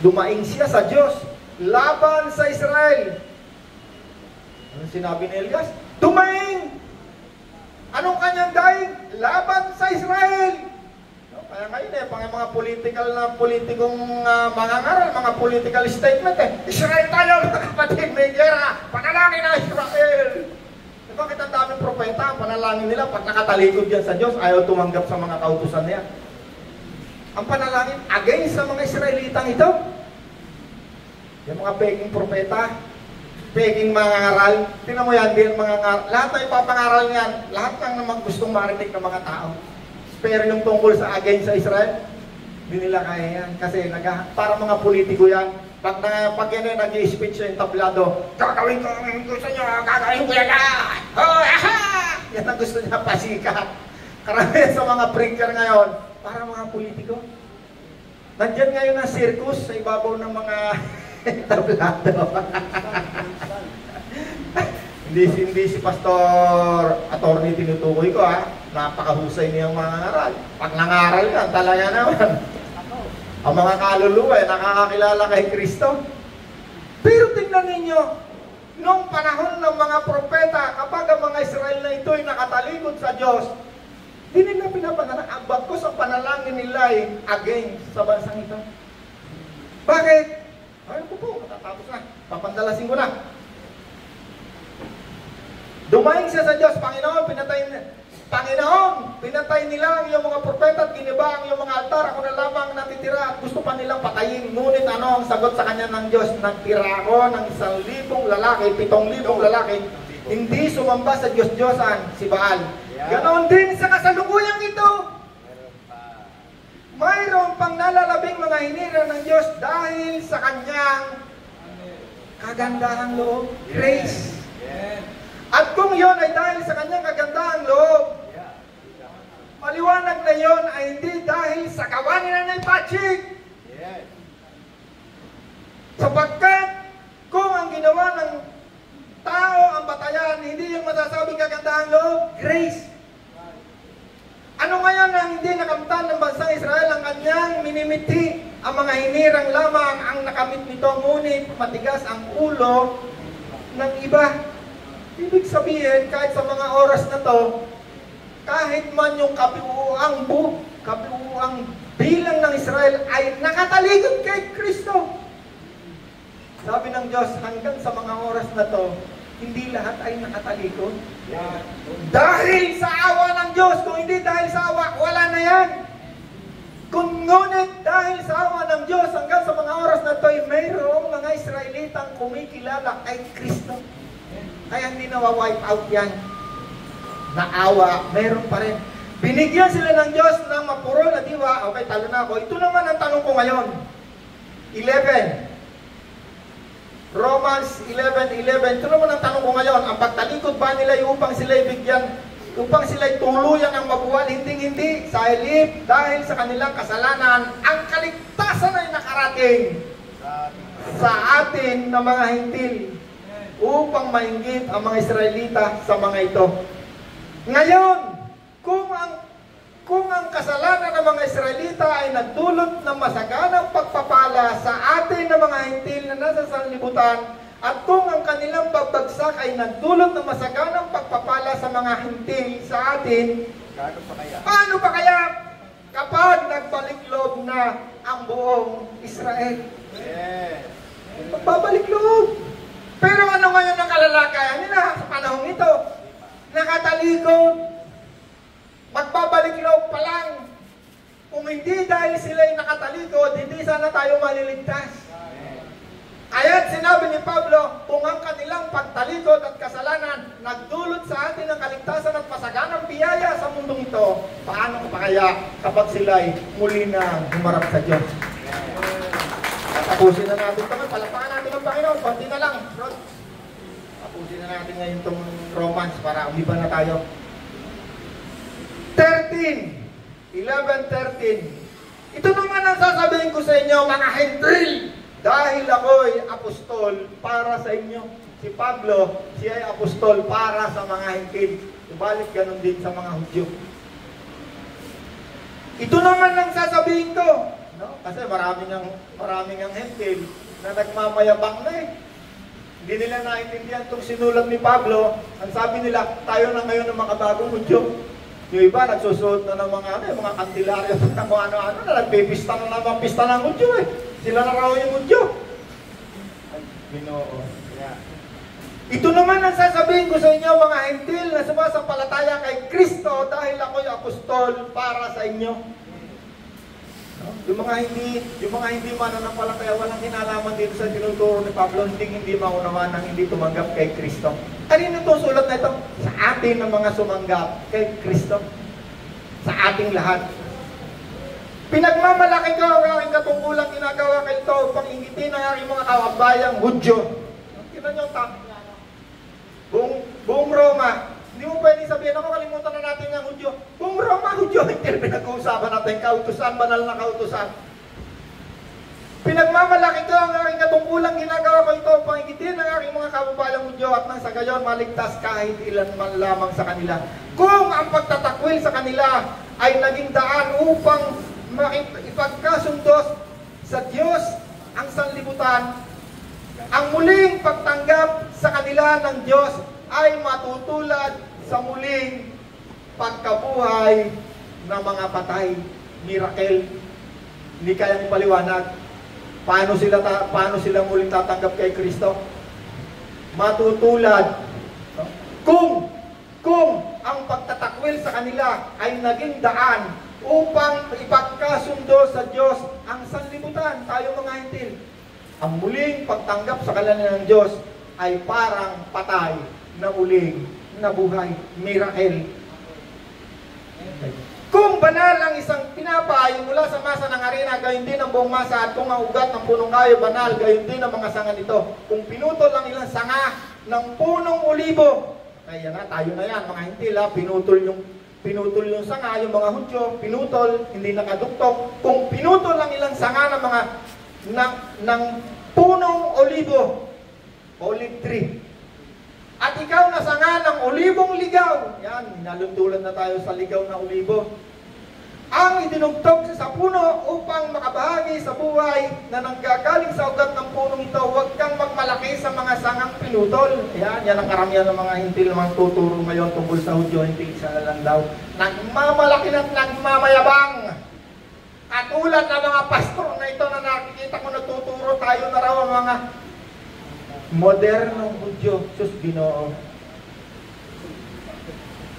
Dumaing siya sa Diyos laban sa Israel. Anong sinabi ni Elias? Dumaing! Anong kanyang daing? Laban sa Israel! Kaya ngayon mga politikong mangangaral, mga political statement Israel tayo, mga kapatid, may gera, panalangin na Israel! Bakit ang daming propeta, ang panalangin nila, pag nakatalikod yan sa Diyos, ayaw tumanggap sa mga kautusan niya. Ang panalangin, against sa mga Israelitang ito. Yung mga peking propeta, peking mangangaral, tingnan mo yan, din mangangaral. Lahat na ipapangaral niyan, lahat ng naman gustong marinig ng mga tao. Pero yung tungkol sa against sa Israel, Hindi nila kaya yan. Kasi para mga politiko yan. Pag yan ay nag-i-speech yung tablado, gagawin ko ang gusto nyo, gagawin ko yan na! Oh, aha! Yan ang gusto niya, pasikat. Karamihan sa mga preacher ngayon, para mga politiko. Nandiyan ngayon ang circus sa ibabaw ng mga tablado. Hindi si Pastor Attorney tinutukoy ko ha. Napakahusay niyang mga ngaral. Pag nangaral yan, talaga naman. Ang mga kaluluwa nakakakilala kay Kristo. Pero tingnan ninyo, nung panahon ng mga propeta, kapag ang mga Israel na ito ay nakatalikod sa Diyos, di nila pinapanganak. Ang bagkos ang panalangin nila ay against sa bansang ito. Bakit? Ayun po, matatapos na. Papandalasin ko na. Dumaing siya sa Diyos, Panginoon, pinatay nila ang iyong mga propeta at giniba ang iyong mga altar. Ako na lamang natitira at gusto pa nilang patayin. Ngunit ano ang sagot sa kanya ng Diyos? Nagtira ako ng 1,000 lalaki, 7,000 lalaki. Hindi sumamba sa Diyos-Diyosan si Baal. Ganon din sa kasalukuyang ito. Mayroon pang nalalabing mga hinira ng Diyos dahil sa kanyang kagandahang loob. Grace. At kung yon ay dahil sa kanyang kagandahang loob, maliwanag na yon ay hindi dahil sa kawanin na naipachik. Sapagkat kung ang ginawa ng tao ang batayan, hindi yung masasabing kagandahang loob, grace. Ano ngayon ang hindi nakamtan ng bansang Israel ang kanyang minimiti? Ang mga hinirang lamang ang nakamit nito, ngunit matigas ang ulo ng iba. Ibig sabihin, kahit sa mga oras na to, kahit man yung kabiuang bilang ng Israel ay nakatalikod kay Kristo. Sabi ng Diyos, hanggang sa mga oras na to, hindi lahat ay nakatalikod. Dahil sa awa ng Diyos, kung hindi dahil sa awa, wala na yan. Kung ngunit dahil sa awa ng Diyos, hanggang sa mga oras na to, ay mayroong mga Israelitang kumikilala kay Kristo. Kaya hindi nawa-wipe out yan. Naawa, mayroon pa rin. Binigyan sila ng Diyos ng mapuro na diwa. Okay, talo na ako. Ito naman ang tanong ko ngayon. 11. Romans 11:11. Ito naman ang tanong ko ngayon. Ang pagtalikod ba nila upang sila'y bigyan, upang sila'y tuluyan ang mabuwal? Hindi. Sa halip, dahil sa kanilang kasalanan, ang kaligtasan ay nakarating sa atin na mga hintil upang mainggit ang mga Israelita sa mga ito. Ngayon, kung ang kasalanan ng mga Israelita ay nagdulot ng masaganang pagpapala sa atin ng mga hintil na nasa sanlibutan, at kung ang kanilang pagbagsak ay nagdulot ng masaganang pagpapala sa mga hintil sa atin, paano pa kaya kapag nagbalik loob na ang buong Israel? Magbabalik loob. Pero ano ngayon ang kalalakayan nila sa panahong ito? Nakatalikod. Magbabalik loob pa lang. Kung hindi dahil sila'y nakatalikod, hindi sana tayo maliligtas. Kaya't sinabi ni Pablo, kung ang kanilang pagtalikod at kasalanan nagdulot sa atin ng kaligtasan at masaganang biyaya sa mundong ito, paano pa kaya kapag sila'y muli na humarap sa Diyos? Tapusin na natin ito. Palapakan natin ang Panginoon. Konti na lang. Tapusin na natin ngayon itong Romans para umiba na tayo. 11:13. Ito naman ang sasabihin ko sa inyo, mga hentil, dahil ako'y apostol para sa inyo. Si Pablo, siya ay apostol para sa mga hentil. Ibalik ganun din sa mga Hudyo. Ito naman ang sasabihin ko. No? Kasi maraming ang hentil na nagmamayabang na eh. Hindi nila naintindihan itong sinulat ni Pablo. Ang sabi nila, tayo na ngayon ng makabagong Hudyo. Yung iba, nagsusuot na ng mga kandilaryo na kung ano-ano na, nagpipista na naman pista ng Hudyo eh. Sila na raw yung Hudyo. Ginoo. Yeah. Ito naman ang sasabihin ko sa inyo, mga hentil na sumasampalataya kay Kristo dahil ako'y apostol para sa inyo. No? Yung mga hindi mananampalataya, walang kinalaman dito sa tinuturo ni Pablo, hindi maunawan ng hindi tumanggap kay Kristo. Kanino itong sulat na ito? Sa atin ng mga sumanggap kay Kristo. Sa ating lahat. Pinagmamalaki ko ang aking katungkulang ginagawa kay ito upang ingitin ang aking mga kababayang Hudyo. Tingnan niyo ang topic niya, no? Buong Roma. Hindi mo pwede sabihin, ako kalimutan na natin yung Hudyo. Buong Roma, Hudyo, hindi pinag-uusapan natin. Kautusan, banal na kautusan. Pinagmamalaki ko ang aking katungkulang ginagawa ko ito upang ingitin ang aking mga kababayang Hudyo at nang sa gayon maligtas kahit ilan man lamang sa kanila. Kung ang pagtatakwil sa kanila ay naging daan upang ipagkasundos sa Diyos ang sanlibutan, ang muling pagtanggap sa kanila ng Diyos ay matutulad sa muling pagkabuhay ng mga patay. Miracle. Hindi kayang paliwanag. Paano sila muling tatanggap kay Kristo? Matutulad. Kung ang pagtatakwil sa kanila ay naging daan upang ipagkasundo sa Diyos ang sanlibutan, tayo mga hintil. Ang muling pagtanggap sa kanila ng Diyos ay parang patay na muling nabuhay. Miracle. Kung banal ang isang tinapay mula sa masa ng harina, gayon din ang buong masa, at kung ang ugat ng punong kayo banal, gayon din ang mga sanga nito. Kung pinutol ang ilang sanga ng punong olibo, ay yan na, tayo na yan, mga hintil ha, pinutol yung sanga, yung mga Hudyo, pinutol, hindi nakaduktok. Kung pinutol ang ilang sanga ng punong olibo, olive tree, at ikaw na sanga ng olibong ligaw, yan, naluntulan na tayo sa ligaw na olibo, ang idinugtog sa puno upang makabahagi sa buhay na nanggagaling sa ugat ng punong ito, huwag kang magmalaki sa mga sangang pinutol. Yan ang karamihan ng mga hintil na tuturo ngayon tungkol sa Hudyo, hindi isa na lang daw. Nagmamalaki at nagmamayabang. Katulad ng mga pastor na ito na nakikita ko nagtuturo, tayo na raw ang mga modernong Hudyo. Sus, Ginoo.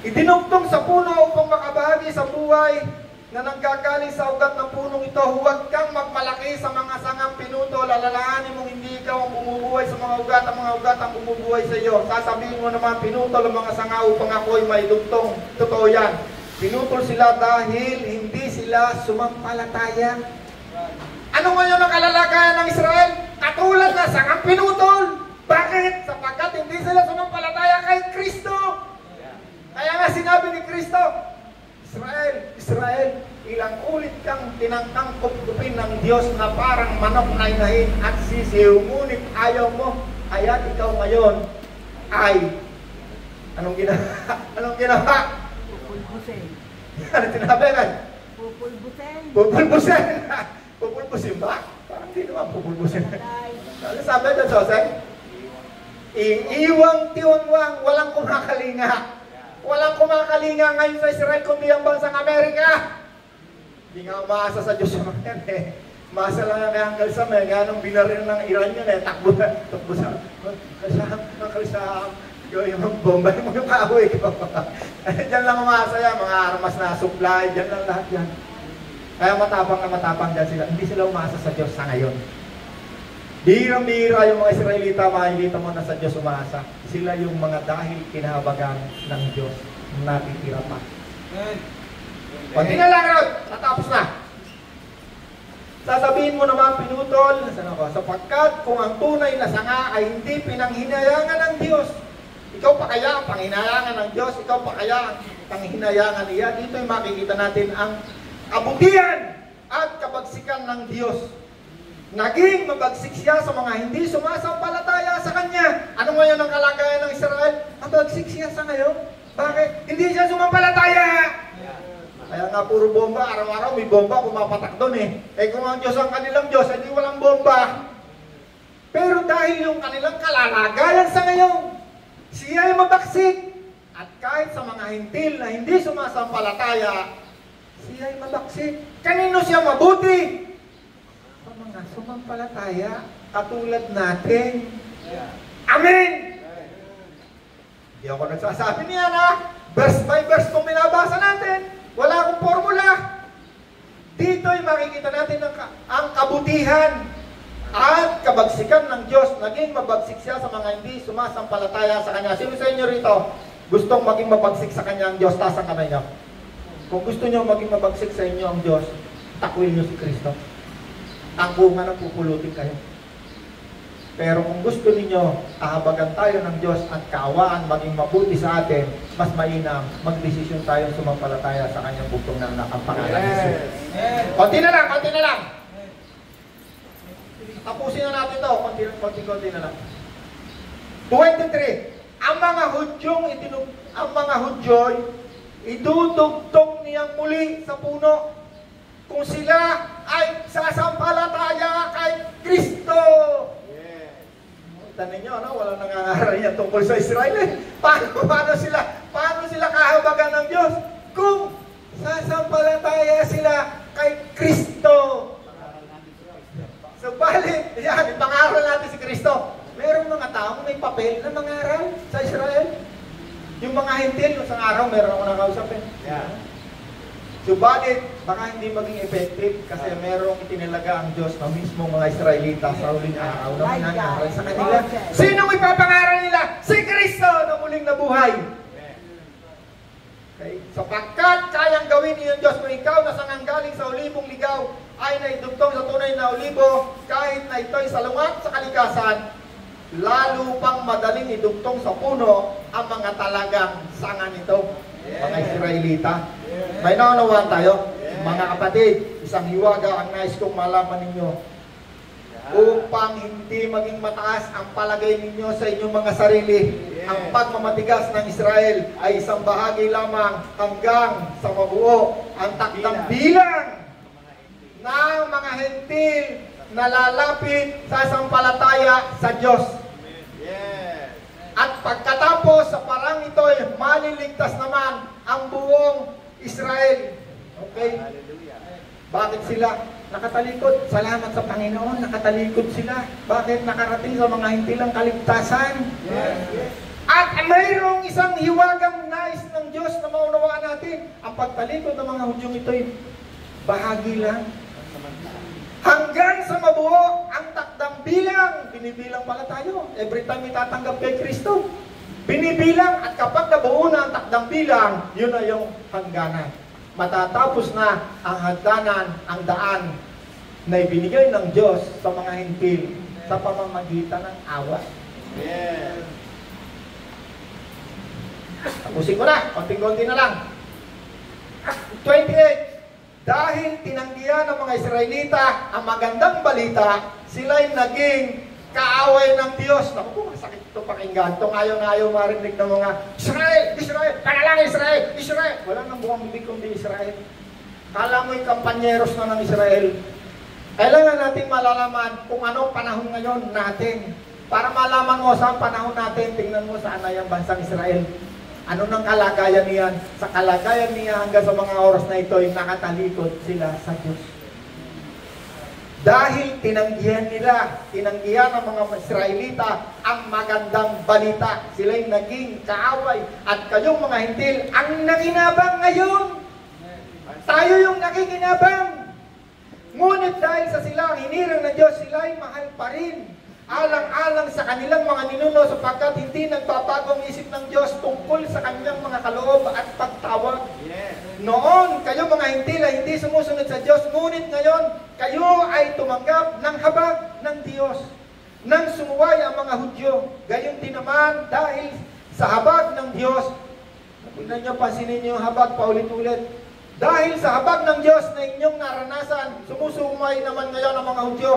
Idinugtong sa puno upang makabahagi sa buhay na nanggagaling sa ugat ng punong ito. Huwag kang magmalaki sa mga sangang pinutol. Alalahanin mong hindi ikaw ang bumubuhay sa mga ugat ang bumubuhay sa iyo. Sasabihin mo naman, pinutol ang mga sanga upang ako'y may dugtong. Totoo yan. Pinutol sila dahil hindi sila sumampalataya. Ano ngayon ang kalalagayan ng Israel? Katulad na sangang pinutol. Bakit? Sapagkat hindi sila sumampalataya kay Kristo. Kaya nga sinabi ni Kristo, Israel, ilang ulit kang tinangkang kupkupin ng Diyos na parang manok na inahin at sisiw, ngunit ayaw mo. Kaya ikaw ngayon ay anong ginawa? Pupulbusin. Ano tinabi kan? Pupulbusin. Pupulbusin ba? Parang di naman pupulbusin. Ano sabi doon, Jose? Iiwang tiwangwang, walang kumakalinga. Walang kumakalinga ngayon sa Israel kundi ang bansang Amerika. Hindi nga umaasa sa Diyos yung yan eh. Maasa lang kay Uncle Sam eh. Nga nung binaril ng Iran yun eh. Takbo sa Uncle Sam. Yung bomba mo yung kahoy ko. Diyan lang umaasa yan. Mga armas na supply. Diyan lang lahat yan. Kaya matapang dyan sila. Hindi sila umaasa sa Diyos sa ngayon. Bihirang-bihira yung mga Israelita, makikita mo na sa Diyos umaasa. Sila yung mga dahil kinahabagan ng Diyos natitira pa. Pag inalangaw, natapos na. Sasabihin mo naman, pinutol, sapagkat kung ang tunay na sanga ay hindi pinanghinayangan ng Diyos, ikaw pa kaya ang panghinayangan ng Diyos, ikaw pa kaya ang panghinayangan niya, dito'y makikita natin ang kabutihan at kabagsikan ng Diyos. Naging mabagsik siya sa mga hindi sumasampalataya sa Kanya. Ano ngayon ang kalagayan ng Israel? Mabagsik siya sa ngayon. Bakit? Hindi siya sumampalataya. Kaya nga puro bomba, araw-araw may bomba pumapatak doon eh. Eh kung ang Diyos ang kanilang Diyos, hindi walang bomba. Pero dahil yung kanilang kalalagayan sa ngayon, siya ay mabagsik. At kahit sa mga hintil na hindi sumasampalataya, siya ay mabagsik. Kanino siya mabuti? Mga sumampalataya, katulad natin. Amen! Hindi ako nagsasabi niya na verse by verse kung binabasa natin. Wala akong formula. Dito'y makikita natin ang kabutihan at kabagsikan ng Diyos. Naging mabagsik siya sa mga hindi sumasampalataya sa Kanya. Sino sa inyo rito gustong maging mabagsik sa Kanya ang Diyos? Taas ang kamay niyo. Kung gusto niyo maging mabagsik sa inyo ang Diyos, takwil nyo si Kristo. Ang bunga na pupulutin kayo. Pero kung gusto ninyo, ahabagan tayo ng Diyos at kaawaan maging mabuti sa atin, mas mainam, magdesisyon tayong sumampalataya sa kanyang bugtong na anak, ang pangalan ni Jesus. Konti na lang, konti na lang. Tapusin na natin ito, konti na lang. 23. Ang mga Hudyo'y idudugtong niyang muli sa puno kung sila ay sasampalataya kay Kristo. Tanin nyo, no? Walang nangangaral niya tungkol sa Israel. Paano sila kahabagan ng Diyos? Kung sasampalataya sila kay Kristo. Subalit, yan, ipangaral natin si Kristo. Merong mga taong may papel na mangaral sa Israel. Yung mga hintil, yung isang araw, meron ako nakausapin. Yeah. Subalit, baka hindi maging effective kasi merong itinalaga ang Diyos na mismo mga Israelita sa huling araw na manangaral sa kanila. Sinong ipapangaral nila? Si Kristo na muling nabuhay. Okay? Sapagkat kayang gawin niyo ng Diyos kung ikaw na sananggaling sa olibong ligaw ay naidugtong sa tunay na olibo kahit na ito'y salungat sa kalikasan, lalo pang madaling idugtong sa puno ang mga talagang sanga nito. Mga Israelita. May naunawaan tayo? Mga kapatid, isang hiwaga ang nais kong malaman ninyo. Upang hindi maging mataas ang palagay ninyo sa inyong mga sarili, ang pagmamatigas ng Israel ay isang bahagi lamang hanggang sa mabuo ang takdang bilang ng mga hentil na lalapit sa sampalataya sa Diyos. At pagkatapos sa parang ito ay maliligtas naman ang buong Israel. Okay? Bakit sila nakatalikod? Salamat sa Panginoon, nakatalikod sila. Bakit nakarating sa mga hintilang kaligtasan? At mayroong isang hiwagang nais ng Diyos na maunawaan natin. Ang pagtalikod ng mga Hudyong ito'y bahagi lang. Hanggang sa mabuo ang takdang bilang, binibilang pala tayo. Every time itatanggap kay Kristo, binibilang, at kapag nabuo na ang takdang bilang, yun na yung hangganan. Matatapos na ang hagdanan, ang daan na ibinigay ng Diyos sa mga hintil sa pamamagitan ng awa. Yeah. Tapusin ko na, konting-konti na lang. 28. Dahil tinanggihan ng mga Israelita ang magandang balita, sila'y naging kaaway ng Diyos. Naku po, masakit ito pakinggan. Itong ayaw-ayaw marinig ng mga Israel, Israel, panalang Israel, Israel. Wala nang buwang bibig kundi Israel. Kala mo'y kampanyeros na ng Israel. Kailangan natin malalaman kung ano panahon ngayon natin. Para malaman mo sa panahon natin, tingnan mo saan ay ang bansang Israel. Ano nang kalagayan niyan? Sa kalagayan niya hanggang sa mga oras na ito ay nakatalikod sila sa Diyos. Dahil tinanggihan ng mga Israelita ang magandang balita. Sila'y naging kaaway. At kayong mga hintil ang nakinabang ngayon. Tayo yung nakikinabang. Ngunit dahil sa sila ang hinirang ng Diyos, sila'y mahal pa rin. Alang-alang sa kanilang mga ninuno sapagkat hindi nagbabago ang isip ng Diyos tungkol sa kanilang mga kaloob at pagtawag. Noon, kayo mga hintil ay hindi sumusunod sa Diyos, ngunit ngayon, kayo ay tumanggap ng habag ng Diyos. Nang sumuway ang mga Hudyo, gayon din naman dahil sa habag ng Diyos. Tingnan nyo, pansinin nyo yung habag paulit-ulit. Dahil sa habag ng Diyos na inyong naranasan, sumusumay naman ngayon ang mga Hudyo.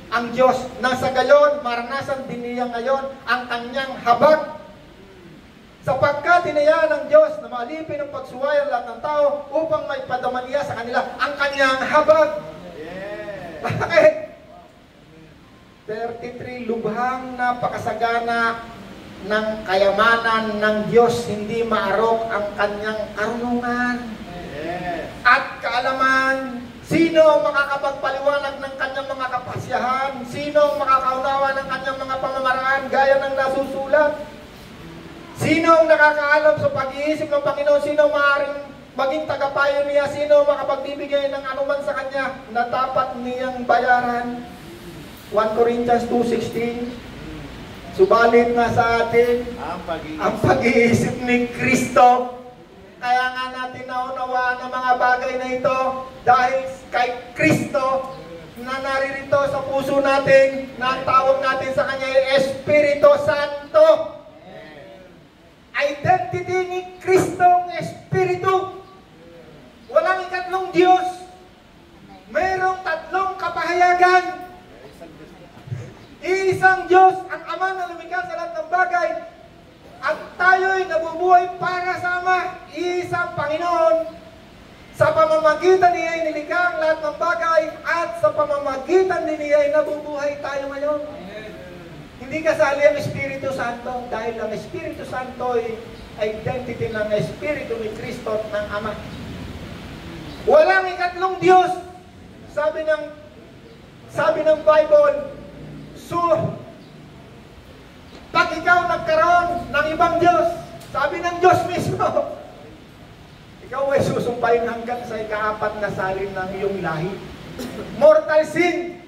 Ang Diyos na sa gayon, maranasan din niya ngayon ang kanyang habag. Sapagkat hinayaan ng Diyos na maalipin ang pagsuway ang lahat ng tao upang may padaman niya sa kanila ang kanyang habag. Bakit? 33, lubhang napakasagana ng kayamanan ng Diyos, hindi maarok ang kanyang karunungan at kaalaman. Sino ang makakapagpaliwanag ng kanyang mga kapasyahan? Sino ang makakaunawa ng kanyang mga pamamaraan gaya ng nasusulat? Sino ang nakakaalam sa pag-iisip ng Panginoon? Sino ang maaaring maging tagapayo niya? Sino ang makapagbibigay ng anuman sa kanya na dapat niyang bayaran? 1 Corinthians 2:16. Subalit na sa atin ang pag-iisip ni Kristo. Kaya nga natin naunawaan ang mga bagay na ito dahil kay Kristo na naririto sa puso natin, na ang tawag natin sa Kanya ay Espiritu Santo. Identity ni Kristo ang Espiritu. Walang ikatlong Diyos. Mayroong tatlong kapahayagan. Iisang Diyos, ang Ama na lumikha sa lahat ng bagay. At tayo'y nabubuhay para sa Ama. Iisang Panginoon. Sa pamamagitan niya ay nilikha ang lahat ng bagay. At sa pamamagitan din niya ay nabubuhay tayo ngayon. Hindi kasali ang Espiritu Santo dahil ang Espiritu Santo ay identity ng Espiritu ni Kristo at ng Ama. Walang ikatlong Diyos. Sabi ng Bible, so, pag ikaw nagkaroon ng ibang Diyos, sabi ng Diyos mismo, ikaw ay susumpayin hanggang sa ikaapat na salin ng iyong lahi. Mortal sin.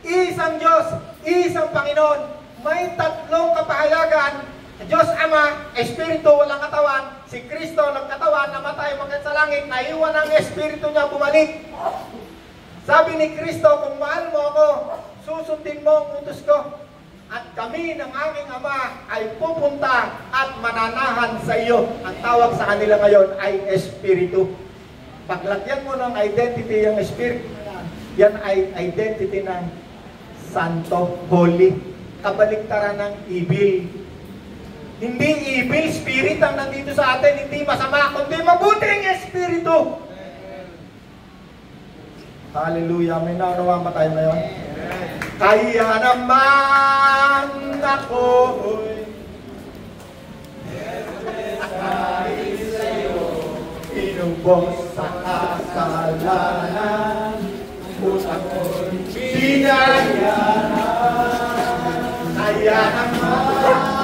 Isang Diyos, isang Panginoon, may tatlong kapahayagan. Diyos Ama, Espiritu, walang katawan. Si Kristo, nagkatawan, namatay, magkat sa langit, naiwan ang Espiritu niya, bumalik. Sabi ni Kristo, kung mahal mo ako, susundin mo ang utos ko. At kami ng aming Ama ay pupunta at mananahan sa iyo. Ang tawag sa kanila ngayon ay Espiritu. Paglagyan mo ng identity yung Espiritu, yan ay identity ng Santo, Holy. Kabaliktaran ng evil. Hindi evil spirit ang nandito sa atin, hindi masama, kundi mabuting Espiritu. Hallelujah. May naunawa ba tayo ngayon? Kaya naman ako'y dahil sa'yo inubos sa kasalanan, utang ko'y binayaran. Kaya naman